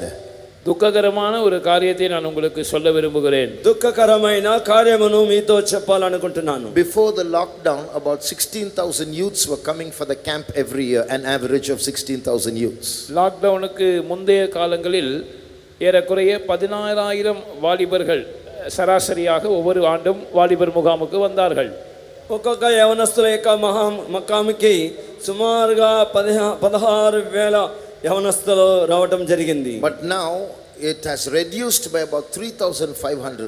துக்ககரமான ஒரு காரியத்தை நான் உங்களுக்கு சொல்ல விரும்புகிறேன். దుఃఖకరమైన కార్యమును మీతో చెప్పాలనుకుంటున్నాను. Before the lockdown, about 16,000 youths were coming for the camp every year, an average of 16,000 youths. லாக்டவுனுக்கு முந்தைய காலங்களில் ஏறக்குறைய 16,000 வாலிபர்கள் சராசரியாக ஒவ்வொரு ஆண்டும் வாலிபர் முகாமுக்கு வந்தார்கள். ఒక్కొక్క యవనస్తుల యొక్క మకాముకి సుమారుగా 16,000 యవనస్తులు రావటం జరిగింది. But now it has reduced by about 3,500.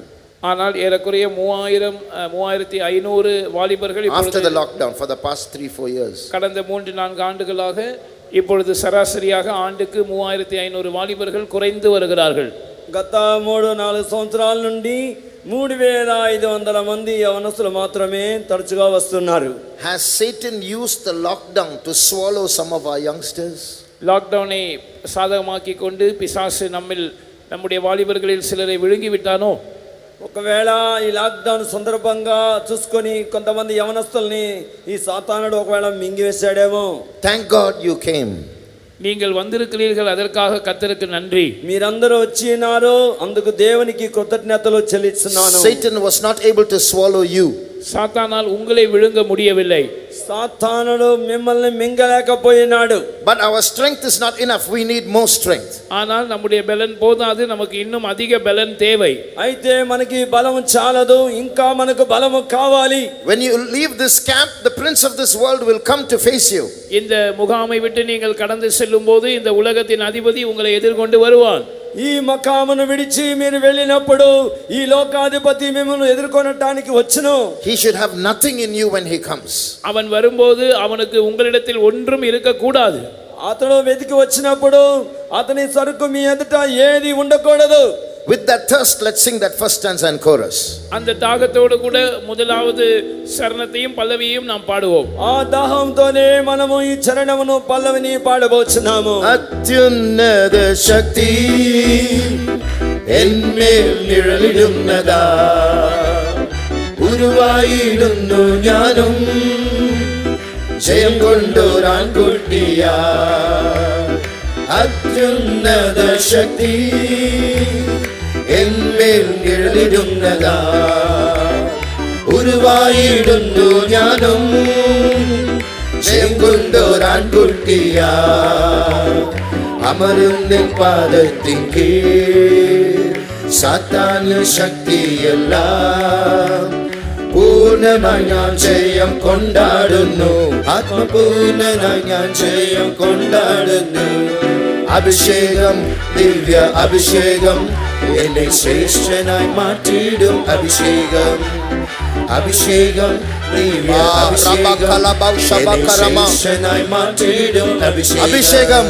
ஆனால் ஏறக்குறைய 3,500 வாலிபர்கள் After the lockdown for the past 3-4 years. கடந்த 3-4 ஆண்டுகளாக இப்பொழுது சராசரியாக ஆண்டுக்கு 3,500 வாலிபர்கள் குறைந்து வருகிறார்கள். గత 3-4 సంవత్సరాల నుండి 3,500 మంది యవనస్తులు మాత్రమే తరచుగా వస్తున్నారు. Has Satan used the lockdown to swallow some of our youngsters? லாக்டவுனை சாதகமாக்கி கொண்டு பிசாசு நம்முடைய வாலிபர்களில் சிலரை விழுங்கி விட்டானோ? ఒకవేళ ఈ లాక్డౌన్ సందర్భంగా చూసుకొని కొంతమంది యవనస్తుల్ని ఈ సాతానుడు ఒకవేళ మింగివేశాడేమో. Thank God you came. நீங்கள் வந்திருக்கிறீர்கள், அதற்காக கர்த்தருக்கு நன்றி. మీరందరూ వచ్చినారు, అందుకు దేవునికి కృతజ్ఞతలు చెల్లిస్తున్నాను. Satan was not able to swallow you. சாத்தானால் உங்களை விழுங்க முடியவில்லை. సాతానుడు మిమ్మల్ని మింగలేకపోయినాడు. But our strength is not enough. We need more strength. ஆனால் நம்முடைய பலன் போதாது, நமக்கு இன்னும் அதிக பலன் தேவை. అయితే మనకి బలం చాలదు, ఇంకా మనకు బలము కావాలి. When you leave this camp, the prince of this world will come to face you. இந்த முகாமை விட்டு நீங்கள் கடந்து செல்லும்போது இந்த உலகத்தின் அதிபதி உங்களை எதிர்கொண்டு வருவான். ఈ మకామును విడిచి మీరు వెళ్ళినప్పుడు ఈ లోకాధిపతి మిమ్మల్ని ఎదుర్కొనటానికి వచ్చును. He should have nothing in you when he comes. அவன் வரும்போது அவனுக்கு உங்களிடத்தில் ஒன்றும் இருக்கக்கூடாது. అతడు వెతికి వచ్చినప్పుడు అతని సరుకు మీ ఎదుట ఏది ఉండకూడదు. With that thirst, let's sing that first stanza and chorus. அந்த தாகத்தோடு கூட முதலாவது சரணத்தையும் பல்லவியையும் நாம் பாடுவோம். ఆ దాహంతోనే మనము ఈ చరణమును పల్లవిని పాడబోచున్నాము. അത്യുന്നത ശക്തി എന്മേൽ നിഴലിടുന്നതാ ഉരുവായിടുന്നു ഞാനും ജയം കൊണ്ടൊരാൺകുട്ടിയാ അത്യുന്നത ശക്തി എന്മേൽ നിഴലിടുന്നതാ ഉരുവായിടുന്നു ഞാനും ജയം കൊണ്ടൊരാൺകുട്ടിയാ അമരുന്നിൻ പാദത്തിൻ കീഴ് സാത്താന് ശക്തിയെല്ലാം പൂർണ്ണമായി ഞാൻ ജയം കൊണ്ടാടുന്നു ആത്മപൂർണ്ണനായി ഞാൻ ജയം കൊണ്ടാടുന്നു അഭിഷേകം ദിവ്യ അഭിഷേകം എന്നെ ശ്രേഷ്ഠനായി മാറ്റിയിടും അഭിഷേകം അഭിഷേകം ദിവ്യ ശ്രേഷ്ഠനായി മാറ്റിയിടും അഭിഷേകം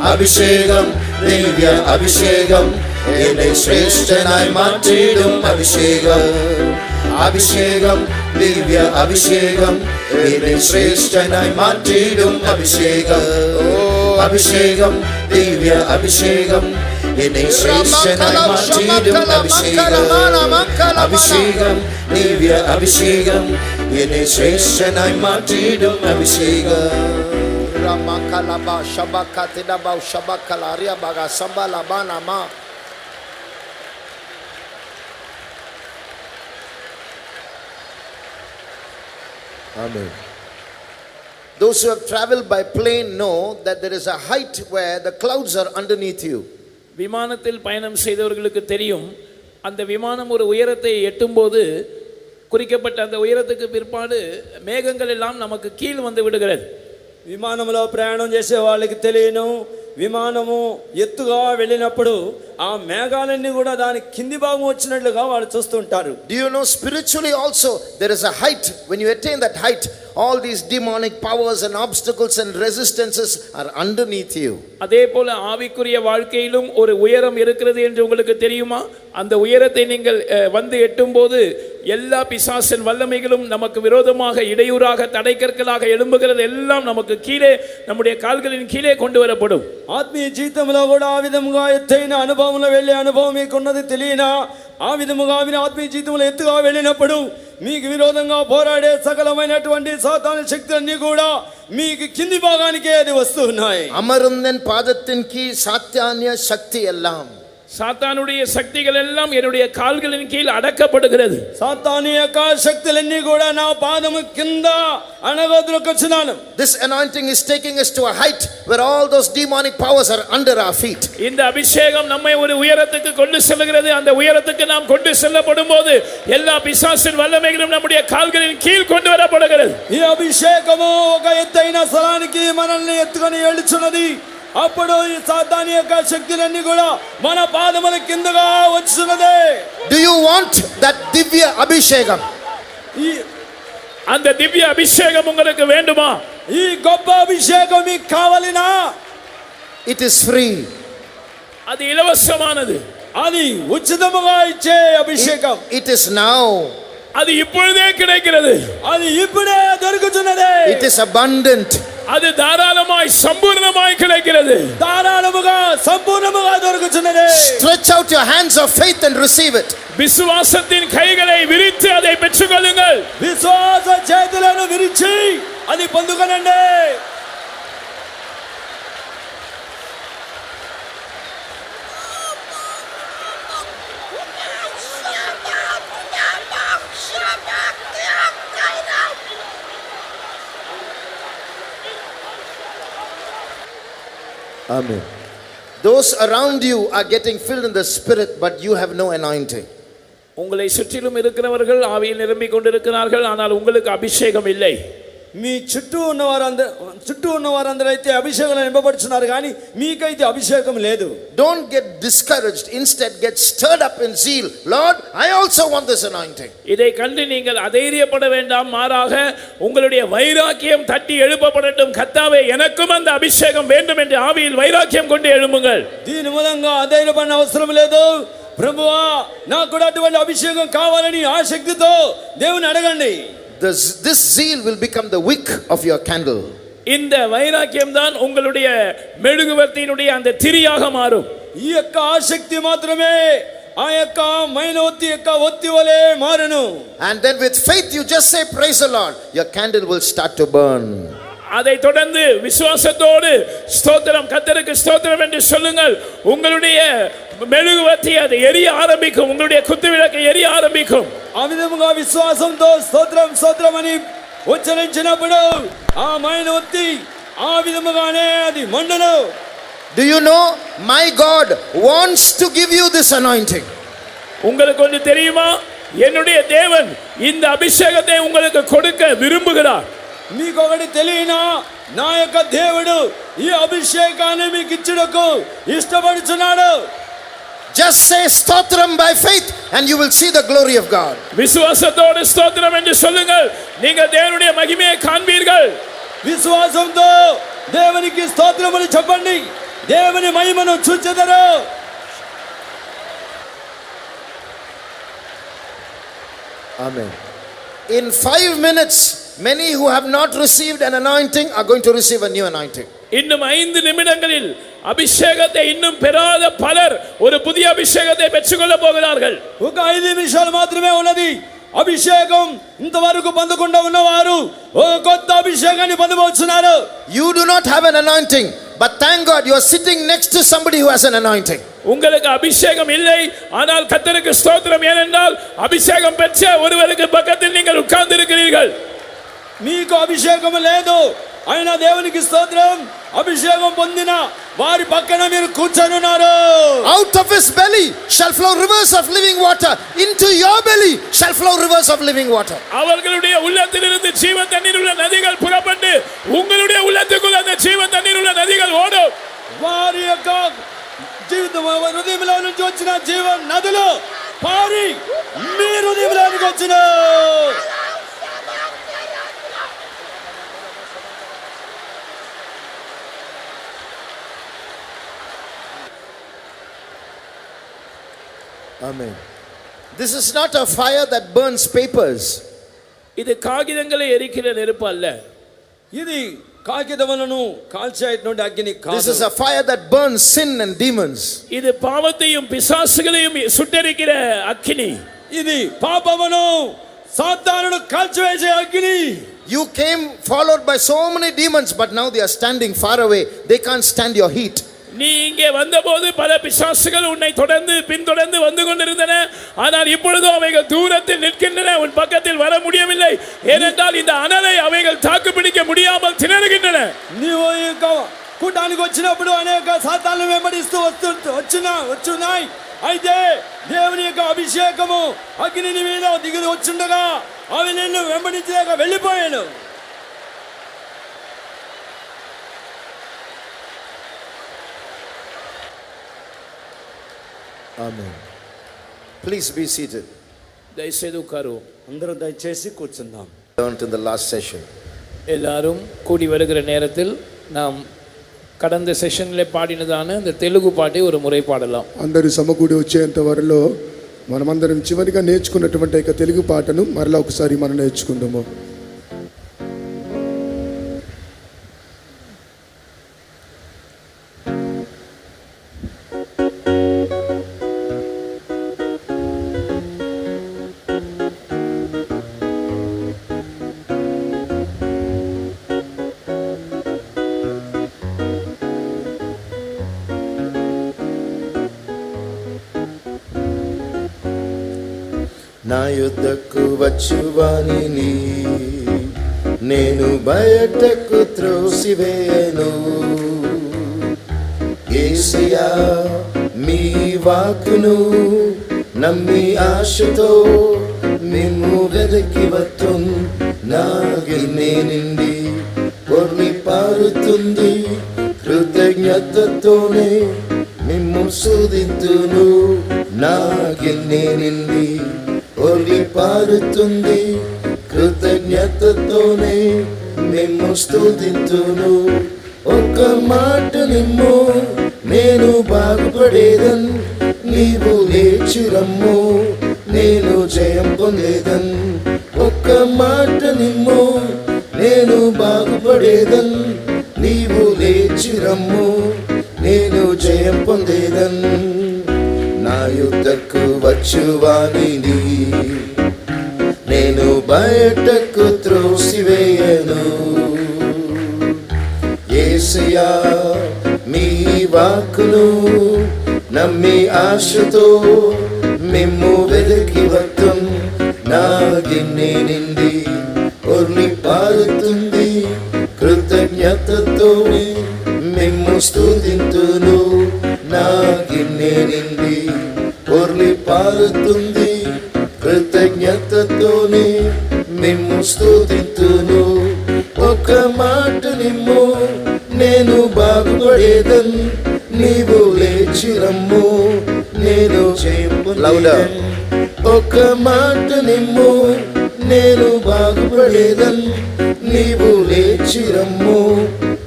അഭിഷേകം ദിവ്യ അഭിഷേകം എന്നെ ശ്രേഷ്ഠനായി മാറ്റിയിടും അഭിഷേകം അഭിഷേകം ദിവ്യ അഭിഷേകം എന്നെ ശ്രേഷ്ഠനായി മാറ്റിയിടും അഭിഷേകം അഭിഷേകം ദിവ്യ അഭിഷേകം എന്നെ ശ്രേഷ്ഠനായി മാറ്റിയിടും അഭിഷേകം അഭിഷേകം ദിവ്യ അഭിഷേകം എന്നെ ശ്രേഷ്ഠനായി മാറ്റിയിടും അഭിഷേകം Ramakalaba Shabakatidaba Shabakalaria Baga Sambalabana. Amen. Those who have traveled by plane know that there is a height where the clouds are underneath you. விமானத்தில் பயணம் செய்தவர்களுக்கு தெரியும், அந்த விமானம் ஒரு உயரத்தை எட்டும்போது குறிக்கப்பட்ட அந்த உயரத்துக்கு பிற்பாடு மேகங்கள் எல்லாம் நமக்கு கீழ் வந்து விடுகிறது. విమానంలో ప్రయాణం చేసే వాళ్ళకి తెలియను, విమానము ఎత్తుగా వెళ్ళినప్పుడు ఆ మేఘాలన్నీ కూడా దాని కింది భాగం వచ్చినట్లుగా వాళ్ళు చూస్తుంటారు. Do you know spiritually also there is a height? When you attain that height, all these demonic powers and obstacles and resistances are underneath you. அதே போல ஆவிக்குரிய வாழ்க்கையிலும் ஒரு உயரம் இருக்கிறது என்று உங்களுக்கு தெரியுமா? அந்த உயரத்தை நீங்கள் வந்து எட்டும்போது எல்லா பிசாசின் வல்லமைகளும் நமக்கு விரோதமாக இடையூறாக தடைக்கற்களாக எழும்புகிறது எல்லாம் நமக்கு கீழே நம்முடைய கால்களின் கீழே கொண்டு வரப்படும். ఆత్మీయ జీవితంలో కూడా ఆ విధముగా ఎత్తైన అనుభవంలో వెళ్ళే అనుభవం మీకున్నది తెలియనా? ఆ విధముగా మీ ఆత్మీయ జీవితంలో ఎత్తుగా వెళ్ళినప్పుడు మీకు విరోధంగా పోరాడే సకలమైనటువంటి సాతాను శక్తులన్నీ కూడా మీకు కింది భాగానికే అది వస్తున్నాయి. అమరుందన్ పాదத்தின் கீழ் சாத்தானிய சக்தி எல்லாம் சாத்தானுடைய சக்திகள் எல்லாம் என்னுடைய கால்களின் கீழ் அடக்கப்படுகிறது. సాతాను యొక్క శక్తులన్నీ కూడా నా పాదము కింద అణగద్రొచ్చున్నాను. This anointing is taking us to a height where all those demonic powers are under our feet. இந்த அபிஷேகம் நம்மை ஒரு உயரத்துக்கு கொண்டு செல்கிறது. அந்த உயரத்துக்கு நாம் கொண்டு செல்லப்படும்போது எல்லா பிசாசின் வல்லமைகளும் நம்முடைய கால்களின் கீழ் கொண்டு வரப்படுகிறது. ఈ అభిషేకము ఒక ఎత్తైన స్థలానికి మనల్ని ఎత్తుకొని వెళ్తున్నది. అప్పుడు ఈ సాతాను యొక్క శక్తులన్నీ కూడా మన పాదముల కిందగా వచ్చున్నదే. Do you want that divya abhishekam? அந்த திவ்ய அபிஷேகம் உங்களுக்கு வேண்டுமா? ఈ గొప్ప అభిషేకం మీకు కావాలినా? It is free. அது இலவசமானது. అది ఉచితముగా ఇచ్చే అభిషేకం. It is now. அது இப்பொழுதே கிடைக்கிறது. అది ఇప్పుడే దొరుకుతున్నది. It is abundant. அது தாராளமாய் சம்பூர்ணமாய் கிடைக்கிறது. ధారాళముగా సంపూర్ణముగా దొరుకుతున్నది. Stretch out your hands of faith and receive it. விசுவாசத்தின் கைகளை விரித்து அதை பெற்றுக்கொள்ளுங்கள். విశ్వాస చేతులను విరిచి అది పొందుకొనండి. Amen. Those around you are getting filled in the spirit, but you have no anointing. உங்களை சுற்றிலும் இருக்கிறவர்கள் ஆவியில் நிரம்பிக் கொண்டிருக்கிறார்கள், ஆனால் உங்களுக்கு அபிஷேகம் இல்லை. మీ చుట్టూ ఉన్నవారందరూ అయితే అభిషేకం నింపబడుచున్నారు కానీ మీకైతే అభిషేకం లేదు. Don't get discouraged. Instead, get stirred up in zeal. Lord, I also want this anointing. இதை கண்டு நீங்கள் அதைரியப்பட வேண்டாம், மாறாக உங்களுடைய வைராக்கியம் தட்டி எழுப்பப்படட்டும். கர்த்தாவே, எனக்கும் அந்த அபிஷேகம் வேண்டும் என்று ஆவியில் வைராக்கியம் கொண்டு எழும்புங்கள். దీని మూలంగా అధైర్యపడిన అవసరం లేదు. ప్రభువా, నాకు కూడా అటువంటి అభిషేకం కావాలని ఆసక్తితో దేవుని అడగండి. This zeal will become the wick of your candle. இந்த வைராக்கியம் தான் உங்களுடைய மெழுகுவர்த்தியினுடைய அந்த திரியாக மாறும். ఈ యొక్క ఆసక్తి మాత్రమే ఆ యొక్క మైనొత్తి యొక్క ఒత్తి వలె మారును. And then with faith you just say praise the Lord. Your candle will start to burn. அதை தொடர்ந்து விசுவாசத்தோடு ஸ்தோத்திரம், கர்த்தருக்கு ஸ்தோத்திரம் என்று சொல்லுங்கள். உங்களுடைய மெழுகுவர்த்தி அது எரிய ஆரம்பிக்கும், உங்களுடைய குத்துவிளக்கு எரிய ஆரம்பிக்கும். ఆ విధముగా విశ్వాసంతో స్తోత్రం స్తోత్రం అని ఉచ్చరించినప్పుడు ఆ మైనొత్తి ఆ విధముగానే అది మండును. Do you know my God wants to give you this anointing? உங்களுக்கு ஒன்று தெரியுமா? என்னுடைய தேவன் இந்த அபிஷேகத்தை உங்களுக்கு கொடுக்க விரும்புகிறார். మీకు ఒకటి తెలియనా? నా యొక్క దేవుడు ఈ అభిషేకాన్ని మీకు ఇచ్చుటకు ఇష్టపడుచున్నాడు. Just say stotram by faith and you will see the glory of God. விசுவாசத்தோடு ஸ்தோத்திரம் என்று சொல்லுங்கள், நீங்கள் தேவனுடைய மகிமையை காண்பீர்கள். విశ్వాసంతో దేవునికి స్తోత్రములు చెప్పండి, దేవుని మహిమను చూచెదరు. Amen. In 5 minutes, many who have not received an anointing are going to receive a new anointing. இன்னும் 5 நிமிடங்களில் அபிஷேகத்தை இன்னும் பெறாத பலர் ஒரு புதிய அபிஷேகத்தை பெற்றுக்கொள்ள போகிறார்கள். ఒక 5 నిమిషాలు మాత్రమే ఉన్నది. అభిషేకం ఇంతవరకు పొందకుండా ఉన్నవారు ఒక కొత్త అభిషేకాన్ని పొందబోతున్నారు. You do not have an anointing, but thank God you are sitting next to somebody who has an anointing. உங்களுக்கு அபிஷேகம் இல்லை, ஆனால் கர்த்தருக்கு ஸ்தோத்திரம். ஏனென்றால் அபிஷேகம் பெற்ற ஒருவருக்கு பக்கத்தில் நீங்கள் உட்கார்ந்து இருக்கிறீர்கள். మీకు అభిషేకం లేదు, అయినా దేవునికి స్తోత్రం, అభిషేకం పొందిన వారి పక్కన మీరు కూర్చొని ఉన్నారు. Out of his belly shall flow rivers of living water. Into your belly shall flow rivers of living water. அவர்களுடைய உள்ளத்திலிருந்து ஜீவ தண்ணீர் உள்ள நதிகள் புறப்பட்டு உங்களுடைய உள்ளத்துக்குள் அந்த ஜீவ தண்ணீர் உள்ள நதிகள் ஓடும். వారి యొక్క జీవితం హృదయంలో నుంచి వచ్చిన జీవ నదులు పారి మీ హృదయంలోనికి వచ్చిన. Amen. This is not a fire that burns papers. இது காகிதங்களை எரிக்கிற நெருப்பு அல்ல. ఇది కాగితములను కాల్చేటువంటి అగ్ని కాదు. This is a fire that burns sin and demons. இது பாவத்தையும் பிசாசுகளையும் சுட்டெரிக்கிற அக்கினி. ఇది పాపమును సాతానును కాల్చివేసే అగ్ని. You came followed by so many demons, but now they are standing far away. They can't stand your heat. நீ இங்கே வந்தபோது பல பிசாசுகள் உன்னை தொடர்ந்து பின்தொடர்ந்து வந்து கொண்டிருந்தன, ஆனால் இப்பொழுது அவைகள் தூரத்தில் நிற்கின்றன, உன் பக்கத்தில் வர முடியவில்லை. ஏனென்றால் இந்த அனலை அவைகள் தாக்கு பிடிக்க முடியாமல் திணறுகின்றன. నీవు కూటానికి వచ్చినప్పుడు అనేక సాతాలను వెంబడిస్తూ వచ్చున్నాయి. అయితే దేవుని యొక్క అభిషేకము అగ్ని నీ మీద దిగి వచ్చుండగా అవి నిన్ను వెంబడించలేక వెళ్ళిపోయాను. Amen. Please be seated. దయచేసి ఉకారు. అందరూ దయచేసి కూర్చుందాం. Learned in the last session. எல்லாரும் கூடி வருகிற நேரத்தில் நாம் கடந்த செஷனில் பாடினதான அந்த தெலுங்கு பாட்டை ஒரு முறை பாடலாம். అందరూ సమకూడి వచ్చేంత వరలో మనమందరం చివరిగా నేర్చుకున్నటువంటి యొక్క తెలుగు పాటను మరలా ఒకసారి మనం నేర్చుకుందాము. నా యుద్ధకు వచ్చువానిని నేను బయటకు త్రోసివేయను. యేసయ్యా మీ వాక్కును నమ్మి ఆశతో మిమ్ము వెదకి వత్తుం. నా గిన్నె నిండి పొర్లి పారుతుంది, కృతజ్ఞతతోనే మిమ్ము స్తుతింతును. నా గిన్నె నిండి పొర్లి పారుతుంది, కృతజ్ఞతతోనే మిమ్ము స్తుతింతును. ఒక్క మాట నిమ్ము నేను బాగుపడేదన్, నీవు లేచి రమ్ము నేను జయం పొందేదన్. ఒక్క మాట నిమ్ము నేను బాగుపడేదన్, నీవు లేచి రమ్ము నేను జయం పొందేదన్. నా యుద్ధకు వచ్చువానిని నేను బయటకు త్రోసివేయను. యేసయ్యా మీ వాక్కును నమ్మి ఆశతో మిమ్ము వెదకి వత్తుం. నా గిన్నె నిండి పొర్లి పారుతుంది, కృతజ్ఞతతోనే మిమ్ము స్తుతింతును. నా గిన్నె నిండి పొర్లి పారుతుంది, కృతజ్ఞతతోనే మిమ్ము స్తుతింతును. ఒక మాట నిమ్ము నేను బాగుపడేదన్, నీవు లేచి రమ్ము నేను జయం పొందేదన్. ఒక మాట నిమ్ము నేను బాగుపడేదన్, నీవు లేచి రమ్ము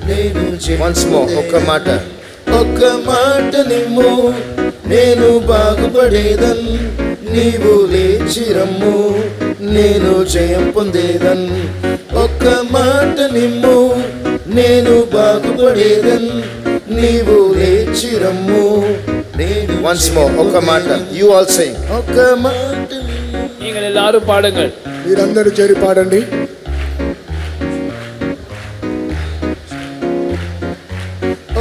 నేను జయం పొందేదన్. ఒక మాట, ఒక్క మాట నిమ్ము నేను బాగుపడేదన్, నీవు లేచి రమ్ము నేను జయం పొందేదన్. ఒక్క మాట నిమ్ము నేను బాగుపడేదన్, నీవు లేచి రమ్ము నేను. Once more, ఒక్క మాట. You all sing. ఒక్క మాట. நீங்கள் எல்லாரும் பாடுங்கள். మీరందరూ చేరి పాడండి.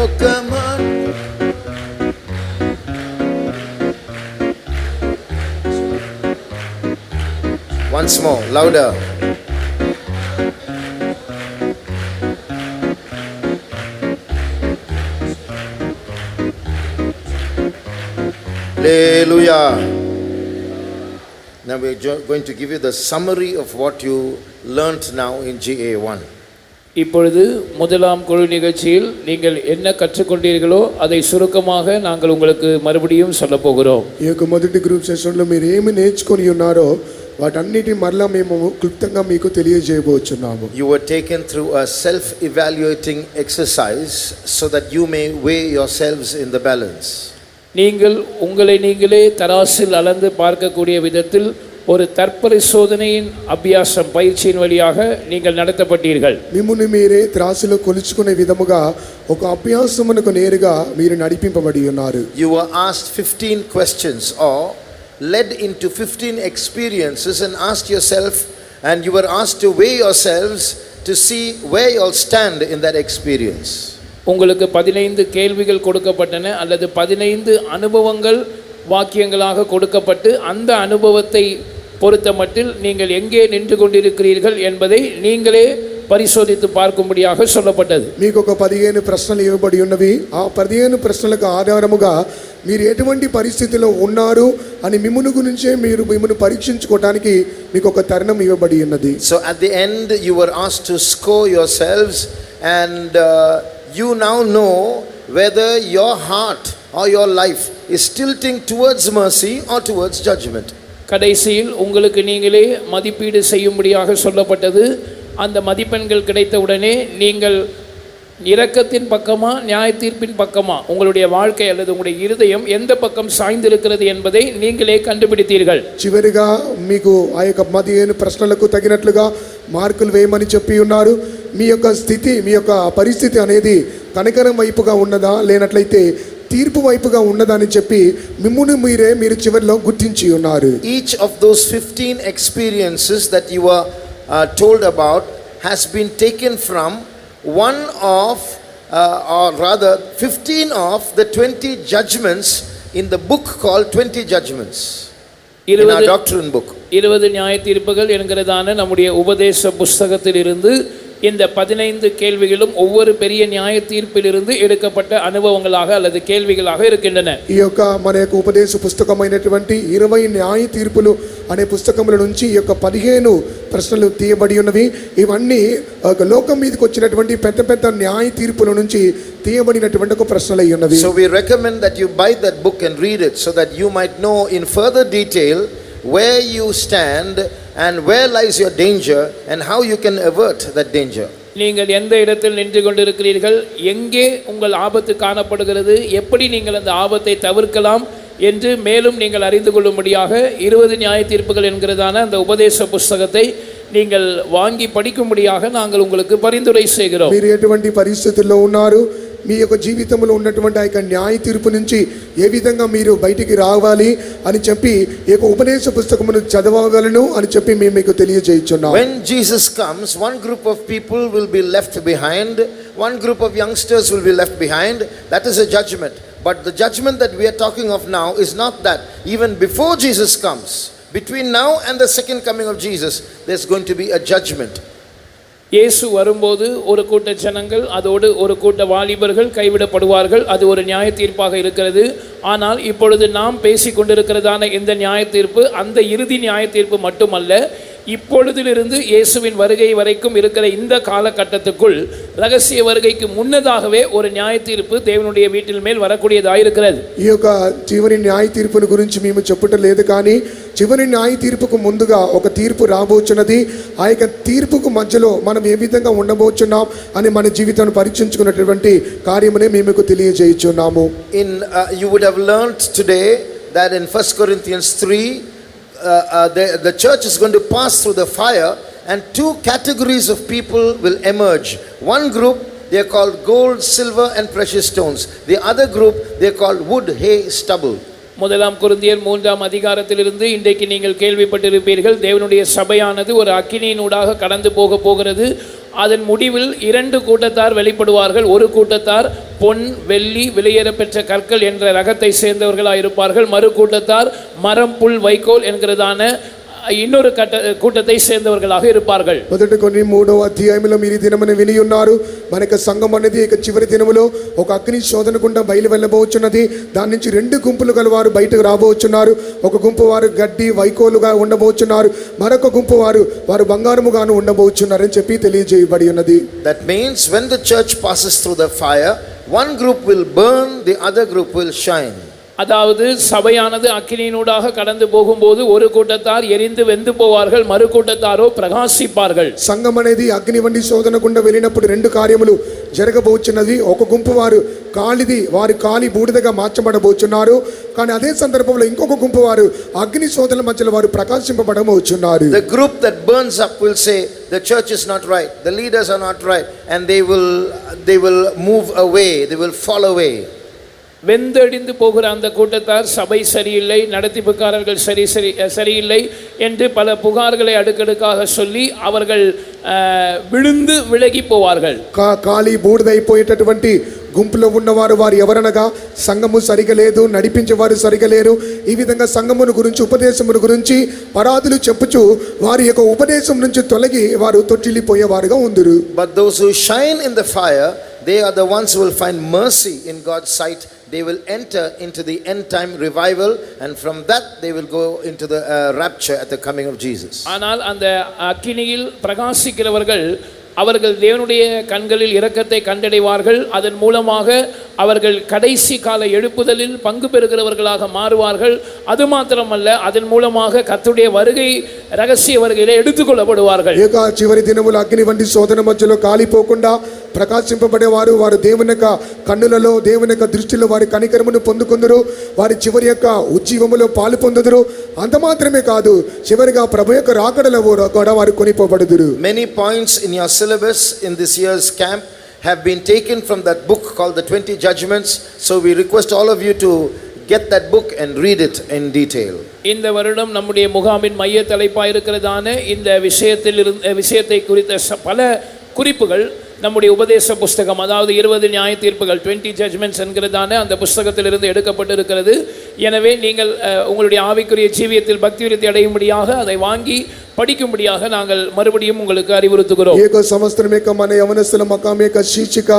ఒక్క మాట. Once more, louder. Hallelujah. Now we're going to give you the summary of what you learnt now in GA1. இப்பொழுது முதலாம் குழு நிகழ்ச்சியில் நீங்கள் என்ன கற்றுக்கொண்டீர்களோ அதை சுருக்கமாக நாங்கள் உங்களுக்கு மறுபடியும் சொல்ல போகிறோம். ఈ యొక్క మొదటి గ్రూప్ సెషన్లో మీరు ఏమి నేర్చుకొని ఉన్నారో వాటన్నిటి మరలా మేము క్లుప్తంగా మీకు తెలియజేయబోతున్నాము. You were taken through a self-evaluating exercise so that you may weigh yourselves in the balance. நீங்கள் உங்களை நீங்களே தராசில் அளந்து பார்க்கக்கூடிய விதத்தில் ஒரு தற்பரிசோதனையின் அபியாசம் பயிற்சியின் வழியாக நீங்கள் நடத்தப்பட்டீர்கள். మిమ్మును మీరే త్రాసులో కొలుచుకునే విధముగా ఒక అభ్యాసమునకు నేరుగా మీరు నడిపింపబడి ఉన్నారు. You were asked 15 questions or led into 15 experiences and asked yourself, and you were asked to weigh yourselves to see where you all stand in that experience. உங்களுக்கு 15 கேள்விகள் கொடுக்கப்பட்டன அல்லது 15 அனுபவங்கள் வாக்கியங்களாக கொடுக்கப்பட்டு அந்த அனுபவத்தை பொறுத்த மட்டில் நீங்கள் எங்கே நின்று கொண்டிருக்கிறீர்கள் என்பதை நீங்களே పరిశోధించి பார்க்கும்படியாக சொல்லப்பட்டது. మీకు ఒక 15 ప్రశ్నలు ఇవ్వబడి ఉన్నవి. ఆ 15 ప్రశ్నలకు ఆధారముగా మీరు ఎటువంటి పరిస్థితిలో ఉన్నారు అని మిమ్మును గురించే మీరు మిమ్మును పరీక్షించుకోవడానికి మీకు ఒక తరుణం ఇవ్వబడి ఉన్నది. So at the end you were asked to score yourselves, and you now know whether your heart or your life is tilting towards mercy or towards judgment. கடைசியில் உங்களுக்கு நீங்களே மதிப்பீடு செய்யும்படியாக சொல்லப்பட்டது. அந்த மதிப்பெண்கள் கிடைத்தவுடனே நீங்கள் இரக்கத்தின் பக்கமா நியாய தீர்ப்பின் பக்கமா உங்களுடைய வாழ்க்கை அல்லது உங்களுடைய இருதயம் எந்த பக்கம் சாய்ந்திருக்கிறது என்பதை நீங்களே கண்டுபிடித்தீர்கள். చివరిగా మీకు ఆ యొక్క 15 ప్రశ్నలకు తగినట్లుగా మార్కులు వేయమని చెప్పి ఉన్నారు. మీ యొక్క స్థితి, మీ యొక్క పరిస్థితి అనేది కనికరం వైపుగా ఉన్నదా లేనట్లయితే తీర్పు వైపుగా ఉన్నదా అని చెప్పి మీరు చివరిలో గుర్తించి ఉన్నారు. Each of those 15 experiences that you were told about has been taken from one of or rather 15 of the 20 judgments in the book called 20 judgments in our doctrine book. 20 நியாய தீர்ப்புகள் என்கிறதான நம்முடைய உபதேச புஸ்தகத்திலிருந்து இந்த 15 கேள்விகளும் ஒவ்வொரு பெரிய நியாய தீர்ப்பிலிருந்து எடுக்கப்பட்ட அனுபவங்களாக அல்லது கேள்விகளாக இருக்கின்றன. ఈ యొక్క మన యొక్క ఉపదేశ పుస్తకమైనటువంటి 20 న్యాయ తీర్పులు అనే పుస్తకముల నుంచి ఈ యొక్క 15 ప్రశ్నలు తీయబడి ఉన్నవి. ఇవన్నీ లోకం మీదకి వచ్చినటువంటి పెద్ద పెద్ద న్యాయ తీర్పుల నుంచి తీయబడినటువంటి ఒక ప్రశ్నలు అయి ఉన్నవి. So we recommend that you buy that book and read it so that you might know in further detail where you stand and where lies your danger and how you can avert that danger. நீங்கள் எந்த இடத்தில் நின்று கொண்டிருக்கிறீர்கள், எங்கே உங்கள் ஆபத்து காணப்படுகிறது, எப்படி நீங்கள் அந்த ஆபத்தை தவிர்க்கலாம் என்று மேலும் நீங்கள் அறிந்து கொள்ளும்படியாக 20 நியாய தீர்ப்புகள் என்கிறதான அந்த உபதேச புஸ்தகத்தை நீங்கள் வாங்கி படிக்கும்படியாக நாங்கள் உங்களுக்கு பரிந்துரை செய்கிறோம். మీరు ఎటువంటి పరిస్థితుల్లో ఉన్నారు, మీ యొక్క జీవితంలో ఉన్నటువంటి ఆ యొక్క న్యాయ తీర్పు నుంచి ఏ విధంగా మీరు బయటికి రావాలి అని చెప్పి ఈ యొక్క ఉపదేశ పుస్తకమును చదవగలను అని చెప్పి మేము మీకు తెలియజేయుచున్నాం. When Jesus comes, one group of people will be left behind, one group of youngsters will be left behind. That is a judgment. But the judgment that we are talking of now is not that. Even before Jesus comes, between now and the second coming of Jesus, there's going to be a judgment. இயேசு வரும்போது ஒரு கூட்ட ஜனங்கள், அதோடு ஒரு கூட்ட வாலிபர்கள் கைவிடப்படுவார்கள். அது ஒரு நியாய தீர்ப்பாக இருக்கிறது. ஆனால் இப்பொழுது நாம் பேசிக் கொண்டிருக்கிறதான இந்த நியாய தீர்ப்பு அந்த இறுதி நியாய தீர்ப்பு மட்டுமல்ல, இப்பொழுதிலிருந்து இயேசுவின் வருகை வரைக்கும் இருக்கிற இந்த காலகட்டத்துக்குள் ரகசிய வருகைக்கு முன்னதாகவே ஒரு நியாய தீர்ப்பு தேவனுடைய வீட்டில் மேல் வரக்கூடியதாக இருக்கிறது. ఈ యొక్క చివరి న్యాయ తీర్పుల గురించి మేము చెప్పటం లేదు, కానీ చివరి న్యాయ తీర్పుకు ముందుగా ఒక తీర్పు రాబోచున్నది. ఆ యొక్క తీర్పుకు మధ్యలో మనం ఏ విధంగా ఉండబోచున్నాం అని మన జీవితాన్ని పరీక్షించుకున్నటువంటి కార్యమునే మేము మీకు తెలియజేయుచున్నాము. You would have learned today that in 1 Corinthians 3 the church is going to pass through the fire and two categories of people will emerge. One group, they are called gold, silver and precious stones. The other group, they are called wood, hay, stubble. முதலாம் கொரிந்தியர் 3ஆம் அதிகாரத்திலிருந்து இன்றைக்கு நீங்கள் கேள்விப்பட்டிருப்பீர்கள், தேவனுடைய சபையானது ஒரு அக்கினியினூடாக கடந்து போகிறது. அதன் முடிவில் 2 கூட்டத்தார் வெளிப்படுவார்கள். ஒரு கூட்டத்தார் பொன், வெள்ளி, விலையேறப்பெற்ற கற்கள் என்ற ரகத்தை சேர்ந்தவர்களாக இருப்பார்கள். மறு கூட்டத்தார் மரம், புல், வைக்கோல் என்கிறதான இன்னொரு கூட்டத்தை சேர்ந்தவர்களாக இருப்பார்கள். మొదటి కొన్ని 3వ అధ్యాయంలో మీరు దినమని విని ఉన్నారు. మనకు సంఘం అనేది ఇక చివరి దినములో ఒక అగ్ని శోధన గుండా బయలు వెళ్ళబోచున్నది. దాని నుంచి 2 గుంపులు గలవారు బయటకు రాబోచున్నారు. ఒక గుంపు వారు గడ్డి, వైకోలుగా ఉండబోచున్నారు. మరొక గుంపు వారు బంగారముగాను ఉండబోచున్నారని చెప్పి తెలియజేయబడి ఉన్నది. That means when the church passes through the fire, one group will burn, the other group will shine. அதாவது சபையானது அக்கினியினூடாக கடந்து போகும்போது ஒரு கூட்டத்தார் எரிந்து வெந்து போவார்கள், மறு கூட்டத்தாரோ பிரகாசிப்பார்கள். సంఘం అనేది అగ్ని వంటి శోధన గుండా వెళ్ళినప్పుడు 2 కార్యములు జరగబోచున్నది. ఒక గుంపు వారి కాలి బూడిదగా మార్చబడబోచున్నారు. కానీ అదే సందర్భంలో ఇంకొక గుంపు వారు అగ్ని శోధన మధ్యలో వారు ప్రకాశింపబడబోచున్నారు. The group that burns up will say the church is not right, the leaders are not right, and they will move away, they will fall away. வெந்தடிந்து போகிற அந்த கூட்டத்தார் சபை சரியில்லை, நடத்திப்புக்காரர்கள் சரியில்லை என்று பல புகார்களை அடுக்கடுக்காக சொல்லி அவர்கள் விழுந்து விலகி போவார்கள். కాలి బూడిదైపోయేటటువంటి గుంపులో ఉన్నవారు వారు ఎవరనగా సంఘము సరిగా లేదు, నడిపించేవారు సరిగా లేరు. ఈ విధంగా సంఘమును గురించి, ఉపదేశమును గురించి పరాదులు చెప్పుచు వారి యొక్క ఉపదేశం నుంచి తొలగి వారు తొట్టిల్లిపోయేవారుగా ఉందురు. But those who shine in the fire, they are the ones who will find mercy in God's sight. They will enter into the end time revival, and from that they will go into the rapture at the coming of Jesus. ஆனால் அந்த அக்கினியில் பிரகாசிக்கிறவர்கள் அவர்கள் தேவனுடைய கண்களில் இரக்கத்தை கண்டடைவார்கள். அதன் மூலமாக அவர்கள் கடைசி கால எழுப்புதலில் பங்கு பெறுகிறவர்களாக மாறுவார்கள். அது மாத்திரமல்ல, அதன் மூலமாக கர்த்தருடைய வருகை ரகசிய வருகையிலே எடுத்துக்கொள்ளப்படுவார்கள். ఇక చివరి దినములు అగ్ని వంటి శోధన మధ్యలో కాలిపోకుండా ప్రకాశింపబడేవారు వారు దేవుని యొక్క కన్నులలో దేవుని యొక్క దృష్టిలో వారి కనికరమును పొందుకుందరు. వారి చివరి యొక్క ఉజ్జీవములో పాలు పొందుదురు. అంత మాత్రమే కాదు, చివరిగా ప్రభు యొక్క రాకడలో కూడా వారు కొనిపోబడుదురు. Many points in your syllabus in this year's camp have been taken from that book called the 20 Judgments. So we request all of you to get that book and read it in detail. இந்த வருடம் நம்முடைய முகாமின் மைய தலைப்பாக இருக்கிறதான இந்த விஷயத்தை குறித்த பல குறிப்புகள் நம்முடைய உபதேச புஸ்தகம், அதாவது 20 நியாய தீர்ப்புகள் 20 ஜட்ஜ்மெண்ட்ஸ் என்கிறதான அந்த புஸ்தகத்திலிருந்து எடுக்கப்பட்டிருக்கிறது. எனவே நீங்கள் உங்களுடைய ஆவிக்குரிய ஜீவியத்தில் பக்தி விருத்தி அடையும்படியாக அதை வாங்கி படிக்கும்படியாக நாங்கள் மறுபடியும் உங்களுக்கு அறிவுறுத்துகிறோம். ఏక సంవత్సరం యొక్క మన యవనస్తుల మకాం యొక్క శీర్షిక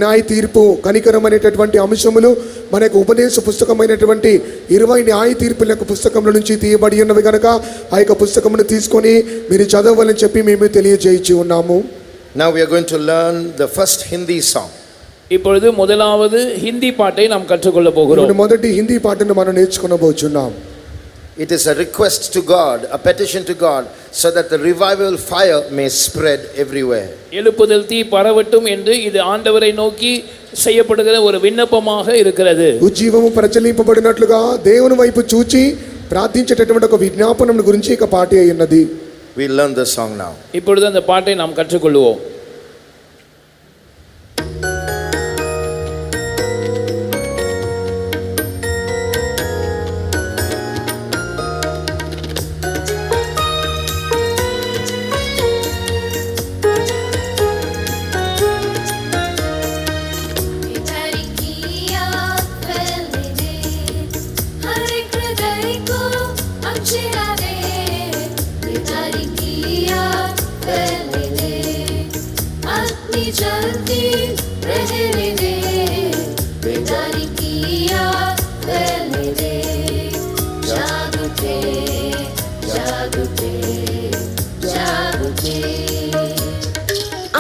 న్యాయ తీర్పు కనికరం అనేటటువంటి అంశములు మన యొక్క ఉపదేశ పుస్తకమైనటువంటి 20 న్యాయ తీర్పుల యొక్క పుస్తకంలో నుంచి తీయబడి ఉన్నవి కనుక ఆ యొక్క పుస్తకమును తీసుకొని మీరు చదవాలని చెప్పి మేము తెలియజేయించి ఉన్నాము. Now we are going to learn the first Hindi song. இப்பொழுது முதலாவது ஹிந்தி பாட்டை நாம் கற்றுக்கொள்ள போகிறோம். మొదటి హిందీ పాటను మనం నేర్చుకొనబోచున్నాం. It is a request to God, a petition to God, so that the revival fire may spread everywhere. எழுப்புதல் தீ பரவட்டும் என்று இது ஆண்டவரை நோக்கி செய்யப்படுகிற ஒரு விண்ணப்பமாக இருக்கிறது. ఉజ్జీవము ప్రచలింపబడినట్లుగా దేవుని వైపు చూచి ప్రార్థించేటటువంటి ఒక విజ్ఞాపనం గురించి ఇక పాట అయ్యున్నది. We learn the song now. இப்பொழுது அந்த பாட்டை நாம் கற்றுக்கொள்வோம்.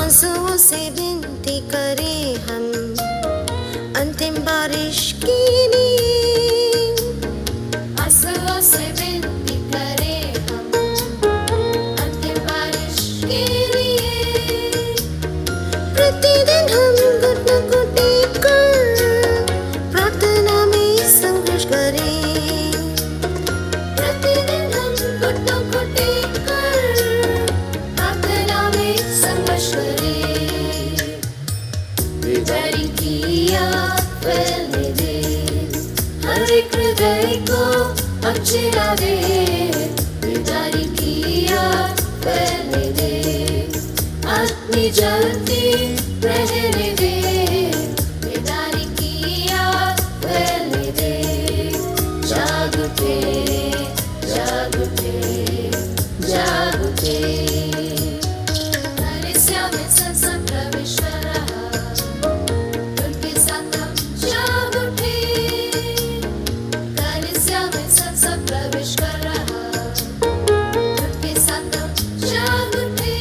आंसुओं से विनती करें हम अंतिम बारिश की नींद, आंसुओं से विनती करें हम अंतिम बारिश के लिए। प्रतिदिन हम घुटनों को टेक कर प्रार्थना में संघर्ष करें, प्रतिदिन हम घुटनों को टेक कर प्रार्थना में संघर्ष करें। बेदारी की आग फैलने दे, हर एक हृदय को अब जला दे। बेदारी की आग फैलने दे, अपनी जलती रहने दे। बेदारी की आग फैलने दे, जाग उठे जाग उठे जाग उठे। कलीसिया में संसार प्रवेश कर रहा, उनके साथ हम जाग उठे। कलीसिया में संसार प्रवेश कर रहा, उनके साथ हम जाग उठे।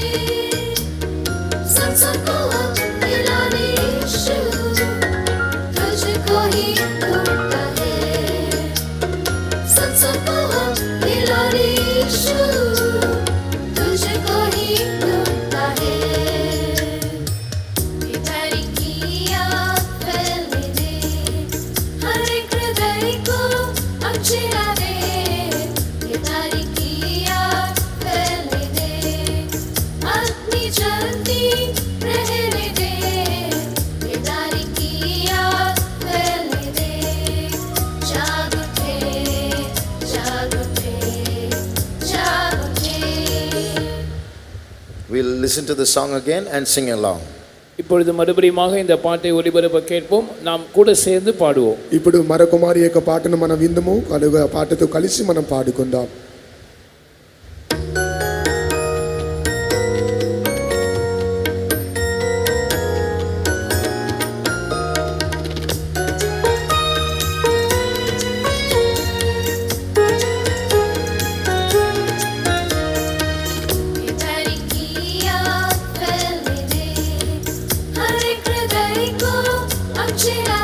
संसार को हम हिलाने यीशु, तुझको ही ढूंढता है। संसार को हम हिलाने यीशु, तुझको ही ढूंढता है। बेदारी की आग फैलने दे, हर एक हृदय को अब जला दे। बेदारी की आग फैलने दे, अपनी जलती रहने दे। बेदारी की आग फैलने दे, जाग उठे जाग उठे जाग उठे। We'll listen to the song again and sing along. இப்பொழுது மறுபடியுமாக இந்த பாட்டை ஒலிபரப்ப கேட்போம். நாம் கூட சேர்ந்து பாடுவோம். ఇప్పుడు మరొక మారి యొక్క పాటను మనం విందుము, కలుగా పాటతో కలిసి మనం పాడుకుందాం. बेदारी की आग फैलने दे, हर एक हृदय को अब जला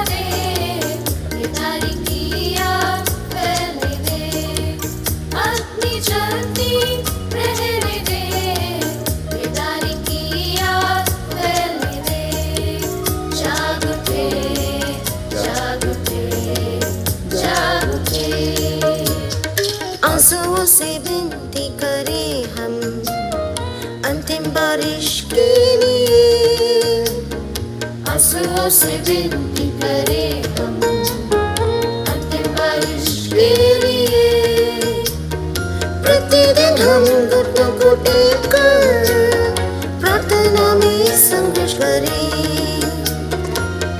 अंतिम बारिश के लिए आंसुओं से विनती करें हम, अंतिम बारिश के लिए प्रतिदिन हम घुटनों को टेक कर प्रार्थना में संघर्ष करें,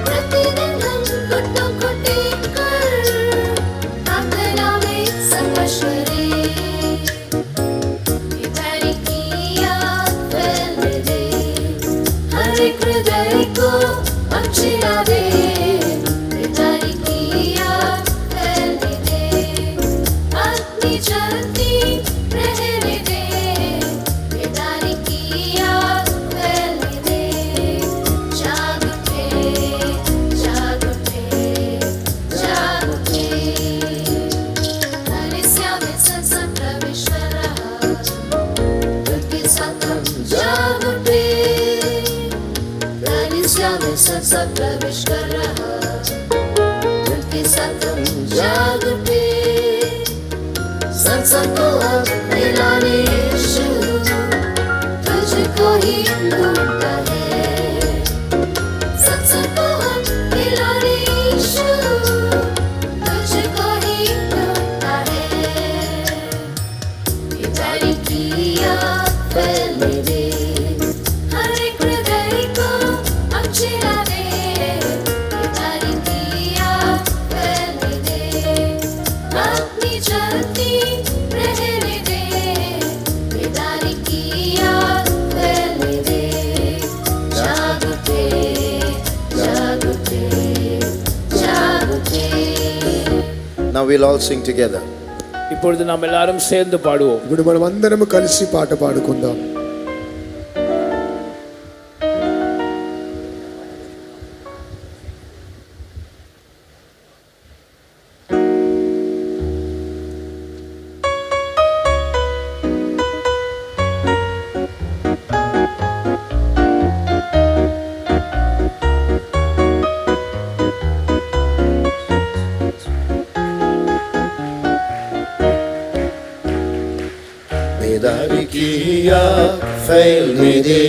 प्रतिदिन हम घुटनों को टेक कर प्रार्थना में संघर्ष करें। पितारी की याद फैलने दे, हर एक हृदय को अक्षरा दे, पितारी की याद फैलने दे, अपनी चलती रहने दे, पितारी की याद फैलने दे। जाग उठे, जाग उठे, जाग उठे, कलीसिया में संसद प्रवेश कर रहा, उनके साथ हम जाग उठे, कलीसिया में संसद प्रवेश कर रहा, उनके साथ हम जाग उठे, संसद को अब मिलाने यीशु तुझको ही ढूंढता है, संसद को अब मिलाने यीशु तुझको ही ढूंढता है। पितारी की याद फैलने दे, हर एक हृदय को अक्षरा दे, पितारी की याद फैलने दे, अपनी चलती रहने दे, पितारी की याद फैलने दे। जाग उठे, जाग उठे, जाग उठे। Now we'll all sing together. இப்பொழுது நாம் எல்லாரும் சேர்ந்து பாடுவோம். ఇప్పుడు మనం అందరం కలిసి పాట పాడుకుందాం. बेदारी की याद फैलने दे,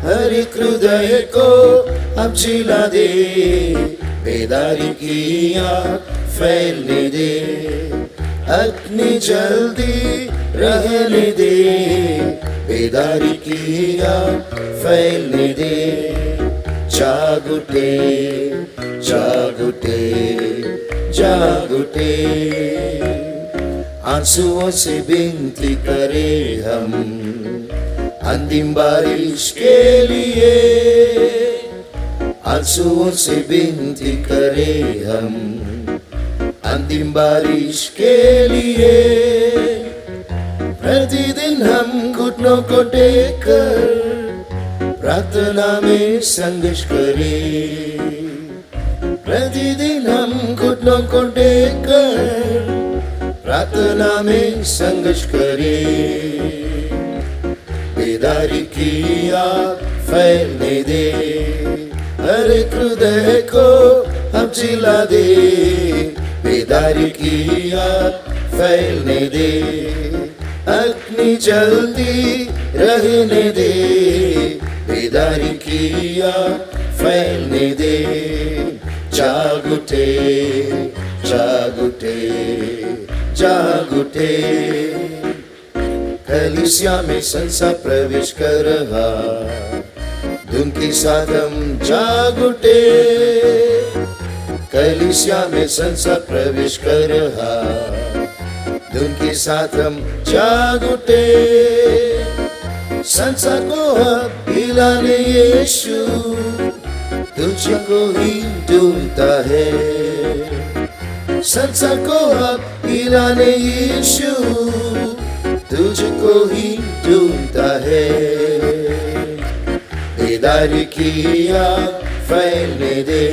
हर एक हृदय को अब जिला दे, बेदारी की याद फैलने दे, अपनी जल्दी रहने दे, बेदारी की याद फैलने दे। जाग उठे, जाग उठे, जाग उठे, आंसुओं से विनती करें हम, अंतिम बारिश के लिए आंसुओं से विनती करें हम, अंतिम बारिश के लिए प्रतिदिन हम घुटनों को टेक कर प्रार्थना में संघर्ष करें, प्रतिदिन हम घुटनों को टेक कर प्रार्थना में संघर्ष करें। बेदारी की याद फैलने दे, हर एक हृदय को अब जिला दे, बेदारी की याद फैलने दे, अपनी जल्दी रहने दे, बेदारी की याद फैलने दे। जाग उठे, जाग उठे, जाग उठे, कलीसिया में संसार प्रवेश कर रहा, धुन के साथ हम जाग उठे, कलीसिया में संसार प्रवेश कर रहा, धुन के साथ हम जाग उठे, संसार को अब हिलाने यीशु तुझको ही ढूंढता है, संसार को अब हिलाने यीशु तुझको ही ढूंढता है। बेदारी की याद फैलने दे,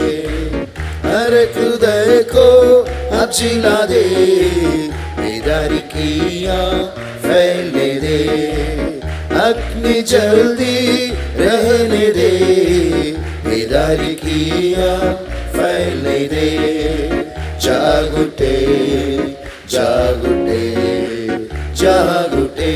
हर एक हृदय को अब जिला दे, बेदारी की याद फैलने दे, अपनी जल्दी रहने दे, बेदारी की याद फैलने दे। जाग उठे, जाग उठे, जाग उठे,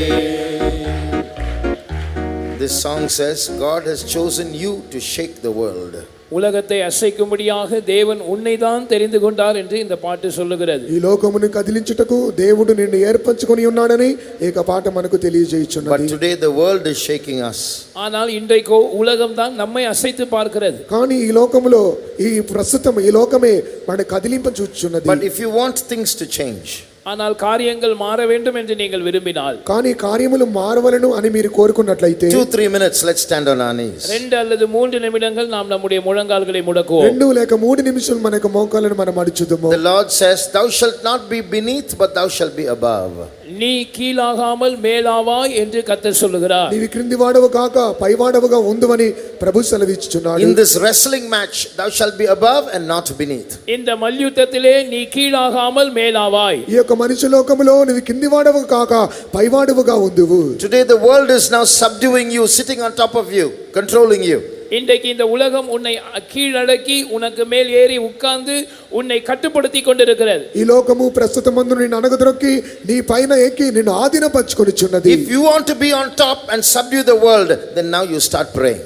This song says, God has chosen you to shake the world. உலகத்தை அசைக்கும்படியாக தேவன் உன்னை தான் தெரிந்து கொண்டார் என்று இந்த பாட்டு சொல்லுகிறது. ఈ లోకమును కదిలించుటకు దేవుడు నిన్ను ఏర్పరచుకొని ఉన్నాడని ఏక పాట మనకు But తెలియజేయుచున్నది. today the world is shaking us. ஆனால் இன்றைக்கோ உலகம் தான் நம்மை அசைத்து பார்க்கிறது. కానీ ఈ లోకములో ఈ ప్రస్తుతం ఈ లోకమే మన కదిలింప చూచుచున్నది. But if you want things to change, ஆனால் காரியங்கள் மாற வேண்டும் என்று நீங்கள் விரும்பினால், కానీ కార్యములు మారవలను అని మీరు కోరుకున్నట్లయితే 2-3 minutes, let's stand on our knees. 2 அல்லது 3 நிமிடங்கள் நாம் நம்முடைய முழங்கால்களை முடக்குவோம். 2 లేక 3 నిమిషాలు మనకు మోకాలను మనం అడుచుదుము. The Lord says, thou shalt not be beneath, but thou shalt be above. நீ கீழாகாமல் மேலாவாய் என்று கர்த்தர் சொல்லுகிறார். నీవి క్రింది వాడవు కాక పైవాడవుగా ఉందువని ప్రభు సెలవిచ్చుచున్నాడు. In this wrestling match, thou shalt be above and not beneath. இந்த மல்யுத்தத்திலே நீ கீழாகாமல் மேலாவாய். ఈ యొక్క మనిషి లోకములో నీవు కింది వాడవు కాక పైవాడవుగా ఉందువు. Today the world is now subduing you, sitting on top of you, controlling you. இன்றைக்கு இந்த உலகம் உன்னை கீழடக்கி உனக்கு மேல் ஏறி உட்கார்ந்து உன்னை கட்டுப்படுத்தி கொண்டிருக்கிறது. ఈ లోకము ప్రస్తుతమందు నిన్ను అణగద్రొక్కి నీ పైన ఎక్కి నిన్ను ఆధీనపరచుకొనిచున్నది. If you want to be on top and subdue the world, then now you start praying.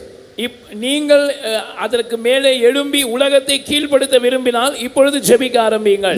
நீங்கள் அதற்கு மேலே எழும்பி உலகத்தை கீழ்ப்படுத்த விரும்பினால் இப்பொழுது ஜெபிக்க ஆரம்பியுங்கள்.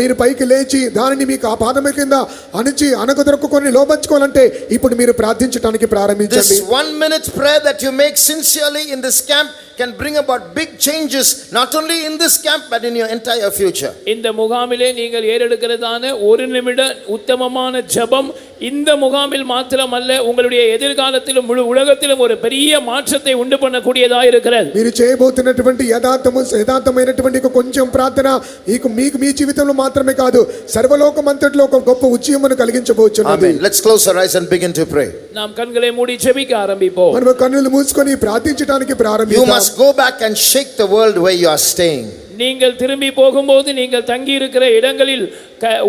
మీరు పైకి లేచి దానిని మీకు ఆ పాదముల కింద అణచి అనగదొరక్కుకొని లోబర్చుకోవాలంటే ఇప్పుడు మీరు ప్రార్థించడానికి ప్రారంభించండి. This 1 minute prayer that you make sincerely in this camp can bring about big changes, not only in this camp but in your entire future. இந்த முகாமிலே நீங்கள் ஏறெடுக்கிறதான 1 நிமிட உத்தமமான ஜெபம் இந்த முகாமில் மாத்திரமல்ல உங்களுடைய எதிர்காலத்திலும் முழு உலகத்திலும் ஒரு பெரிய மாற்றத்தை உண்டு பண்ணக்கூடியதா இருக்கிறது. మీరు చేయబోతున్నటువంటి యథార్థమైనటువంటి కొంచెం ప్రార్థన మీకు మీ జీవితంలో మాత్రమే కాదు సర్వలోకమంతటిలో ఒక గొప్ప ఉజ్జీవమును కలిగించబోచున్నది. Amen. Let's close our eyes and begin to pray. நாம் కన్నులై మూడి జెబిక ఆరంభిపోం. మనం కన్నులు మూసుకొని ప్రార్థించడానికి You ప్రారంభిద్దాం. must go back and shake the world where you are staying. நீங்கள் திரும்பி போகும்போது நீங்கள் தங்கி இருக்கிற இடங்களில்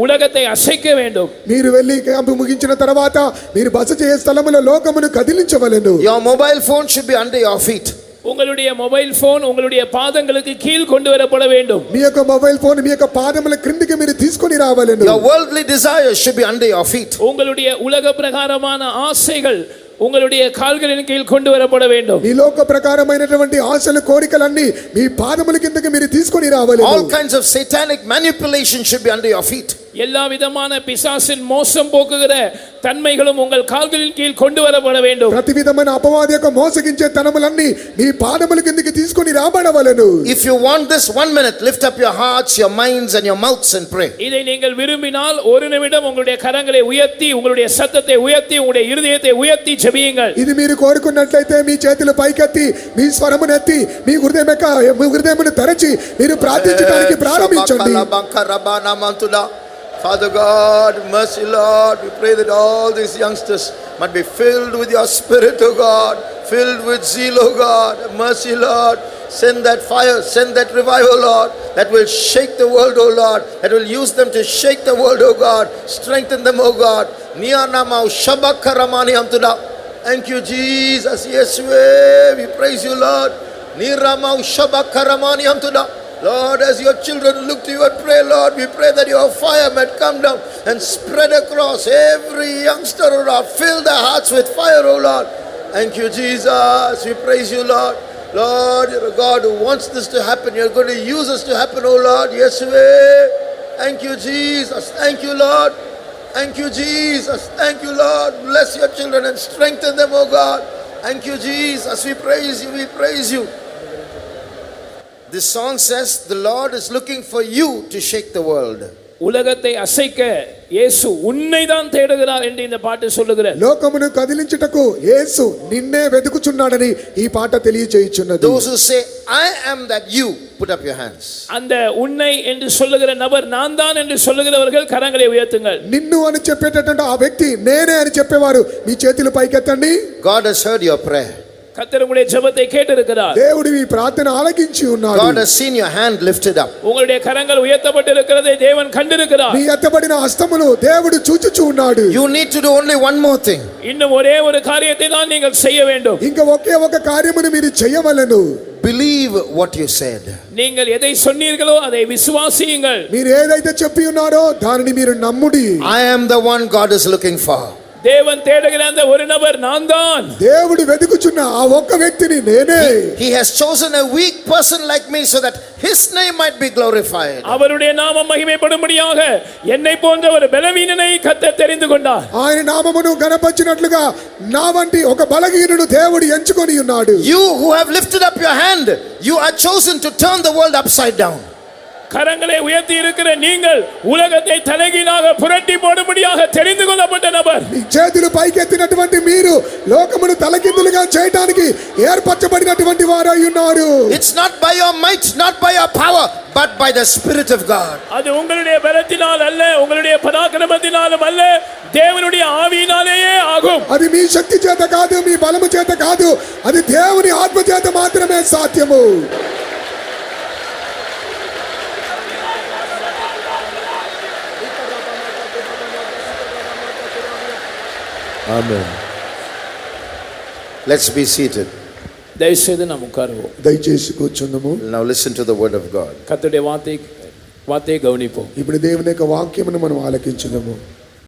உலகத்தை அசைக்க வேண்டும். మీరు వెళ్ళి క్యాంపు ముగించిన తర్వాత మీరు బస చేసే స్థలములో లోకమును కదిలించవలెను. Your mobile phone should be under your feet. உங்களுடைய மொபைல் போன் உங்களுடைய பாதங்களுக்கு கீழ் கொண்டு வரப்பட வேண்டும். మీ యొక్క మొబైల్ ఫోన్ మీ యొక్క పాదముల క్రిందికి మీరు తీసుకొని రావాలెను. Your worldly desires should be under your feet. உங்களுடைய உலக பிரகாரமான ஆசைகள் உங்களுடைய கால்களின் கீழ் கொண்டு வரப்பட வேண்டும். ఈ లోక ప్రకారమైనటువంటి ఆశలు కోరికలన్నీ మీ పాదముల కిందకి మీరు తీసుకొని రావాలెను. All kinds of satanic manipulation should be under your feet. எல்லா விதமான பிசாசின் மோசம் போக்குகிற தன்மைகளும் உங்கள் கால்களின் கீழ் கொண்டு வரப்பட வேண்டும். ప్రతి విధమైన అపవాది యొక్క మోసగించే తనములన్నీ మీ పాదముల కిందకి తీసుకొని రాబడవలెను. If you want this 1 minute, lift up your hearts, your minds and your mouths and pray. இதை நீங்கள் விரும்பினால் 1 நிமிடம் உங்களுடைய கரங்களை உயர்த்தி உங்களுடைய சத்தத்தை உயர்த்தி உங்களுடைய இருதயத்தை உயர்த்தி ஜெபியுங்கள். ఇది మీరు కోరుకున్నట్లయితే మీ చేతులు పైకెత్తి మీ స్వరమును ఎత్తి మీ హృదయమును తెరచి మీరు ప్రార్థించడానికి ప్రారంభించండి. Father God, mercy Lord, we pray that all these youngsters might be filled with your spirit, O God, filled with zeal, O God. Mercy Lord, send that fire, send that revival, Lord, that will shake the world, O Lord, that will use them to shake the world, O God. Strengthen them, O God. Niyanamau Shabakaramani Amtuda. Thank you, Jesus. Yes, we praise you, Lord. Niramau Shabakaramani Amtuda. Lord, as your children look to you and pray, Lord, we pray that your fire might come down and spread across every youngster, O Lord. Fill their hearts with fire, O Lord. Thank you, Jesus. We praise you, Lord. Lord, you're a God who wants this to happen. You're going to use us to happen, O Lord. Yes, we. Thank you, Jesus. Thank you, Lord. Thank you, Jesus. Thank you, Lord. Bless your children and strengthen them, O God. Thank you, Jesus. We praise you. We praise you. This song says the Lord is looking for you to shake the world. உலகத்தை அசைக்க இயேசு உன்னை தான் தேடுகிறார் என்று இந்த பாட்டு சொல்லுகிறது. లోకమును కదిలించుటకు యేసు నిన్నే వెతుకుచున్నాడని ఈ పాట తెలియజేయుచున్నది. Those who say I am that you, put up your hands. அந்த உன்னை என்று சொல்லுகிற நபர் நான் தான் என்று சொல்லுகிறவர்கள் கரங்களை உயர்த்துங்கள். నిన్ను అని చెప్పేటటువంటి ఆ వ్యక్తి నేనే అని చెప్పేవారు మీ చేతులు పైకెత్తండి. God has heard your prayer. கர்த்தர் உங்களுடைய ஜெபத்தை கேட்டிருக்கிறார். దేవుడు ఈ ప్రార్థన ఆలకించి ఉన్నాడు. God has seen your hand lifted up. உங்களுடைய கரங்கள் உயர்த்தப்பட்டிருக்கிறதை தேவன் கண்டிருக்கிறார். మీ ఎత్తబడిన హస్తమును దేవుడు చూచుచూ ఉన్నాడు. You need to do only one more thing. இன்னும் ஒரே ஒரு காரியத்தை தான் நீங்கள் செய்ய வேண்டும். ఇంకా ఒకే ఒక కార్యమును మీరు చేయవలెను. Believe what you said. நீங்கள் எதை சொன்னீர்களோ அதை விசுவாசியுங்கள். మీరు ఏదైతే చెప్పి ఉన్నారో దానిని మీరు నమ్ముడి. I am the one God is looking for. தேவன் தேடுகிற அந்த ஒரு நபர் நான் தான். దేవుడు వెతుకుచున్న ఆ ఒక్క వ్యక్తిని నేనే. He has chosen a weak person like me so that his name might be glorified. அவருடைய நாமம் மகிமைப்படும்படியாக என்னை போன்ற ஒரு பலவீனனை கர்த்தர் தெரிந்து கொண்டார். ఆయన నామమును గణపరిచినట్లుగా నా వంటి ఒక బలహీనుడు దేవుడు ఎంచుకొని ఉన్నాడు. You who have lifted up your hand, you are chosen to turn the world upside down. கரங்களை உயர்த்தி இருக்கிற நீங்கள் உலகத்தை தலைகீழாக புரட்டி போடும்படியாக தெரிந்து கொள்ளப்பட்ட நபர். మీ చేతులు పైకెత్తినటువంటి మీరు లోకమును తలకిందులుగా చేయడానికి ఏర్పరచబడినటువంటి వారై ఉన్నారు. It's not by your might, not by your power, but by the Spirit of God. அது உங்களுடைய பலத்தினால் அல்ல, உங்களுடைய பராக்கிரமத்தினாலும் அல்ல, தேவனுடைய ஆவியினாலேயே ஆகும். అది మీ శక్తి చేత కాదు, మీ బలము చేత కాదు, అది దేవుని ఆత్మ చేత మాత్రమే సాధ్యము. Amen. Let's be seated. தயவுசெய்து நாம் உட்காருவோம். దయచేసి కూర్చుందాము. Now listen to the word of God. கர்த்தருடைய வார்த்தையை கவனிப்போம். ఇప్పుడు దేవుని యొక్క వాక్యమును మనం ఆలకించుదాము.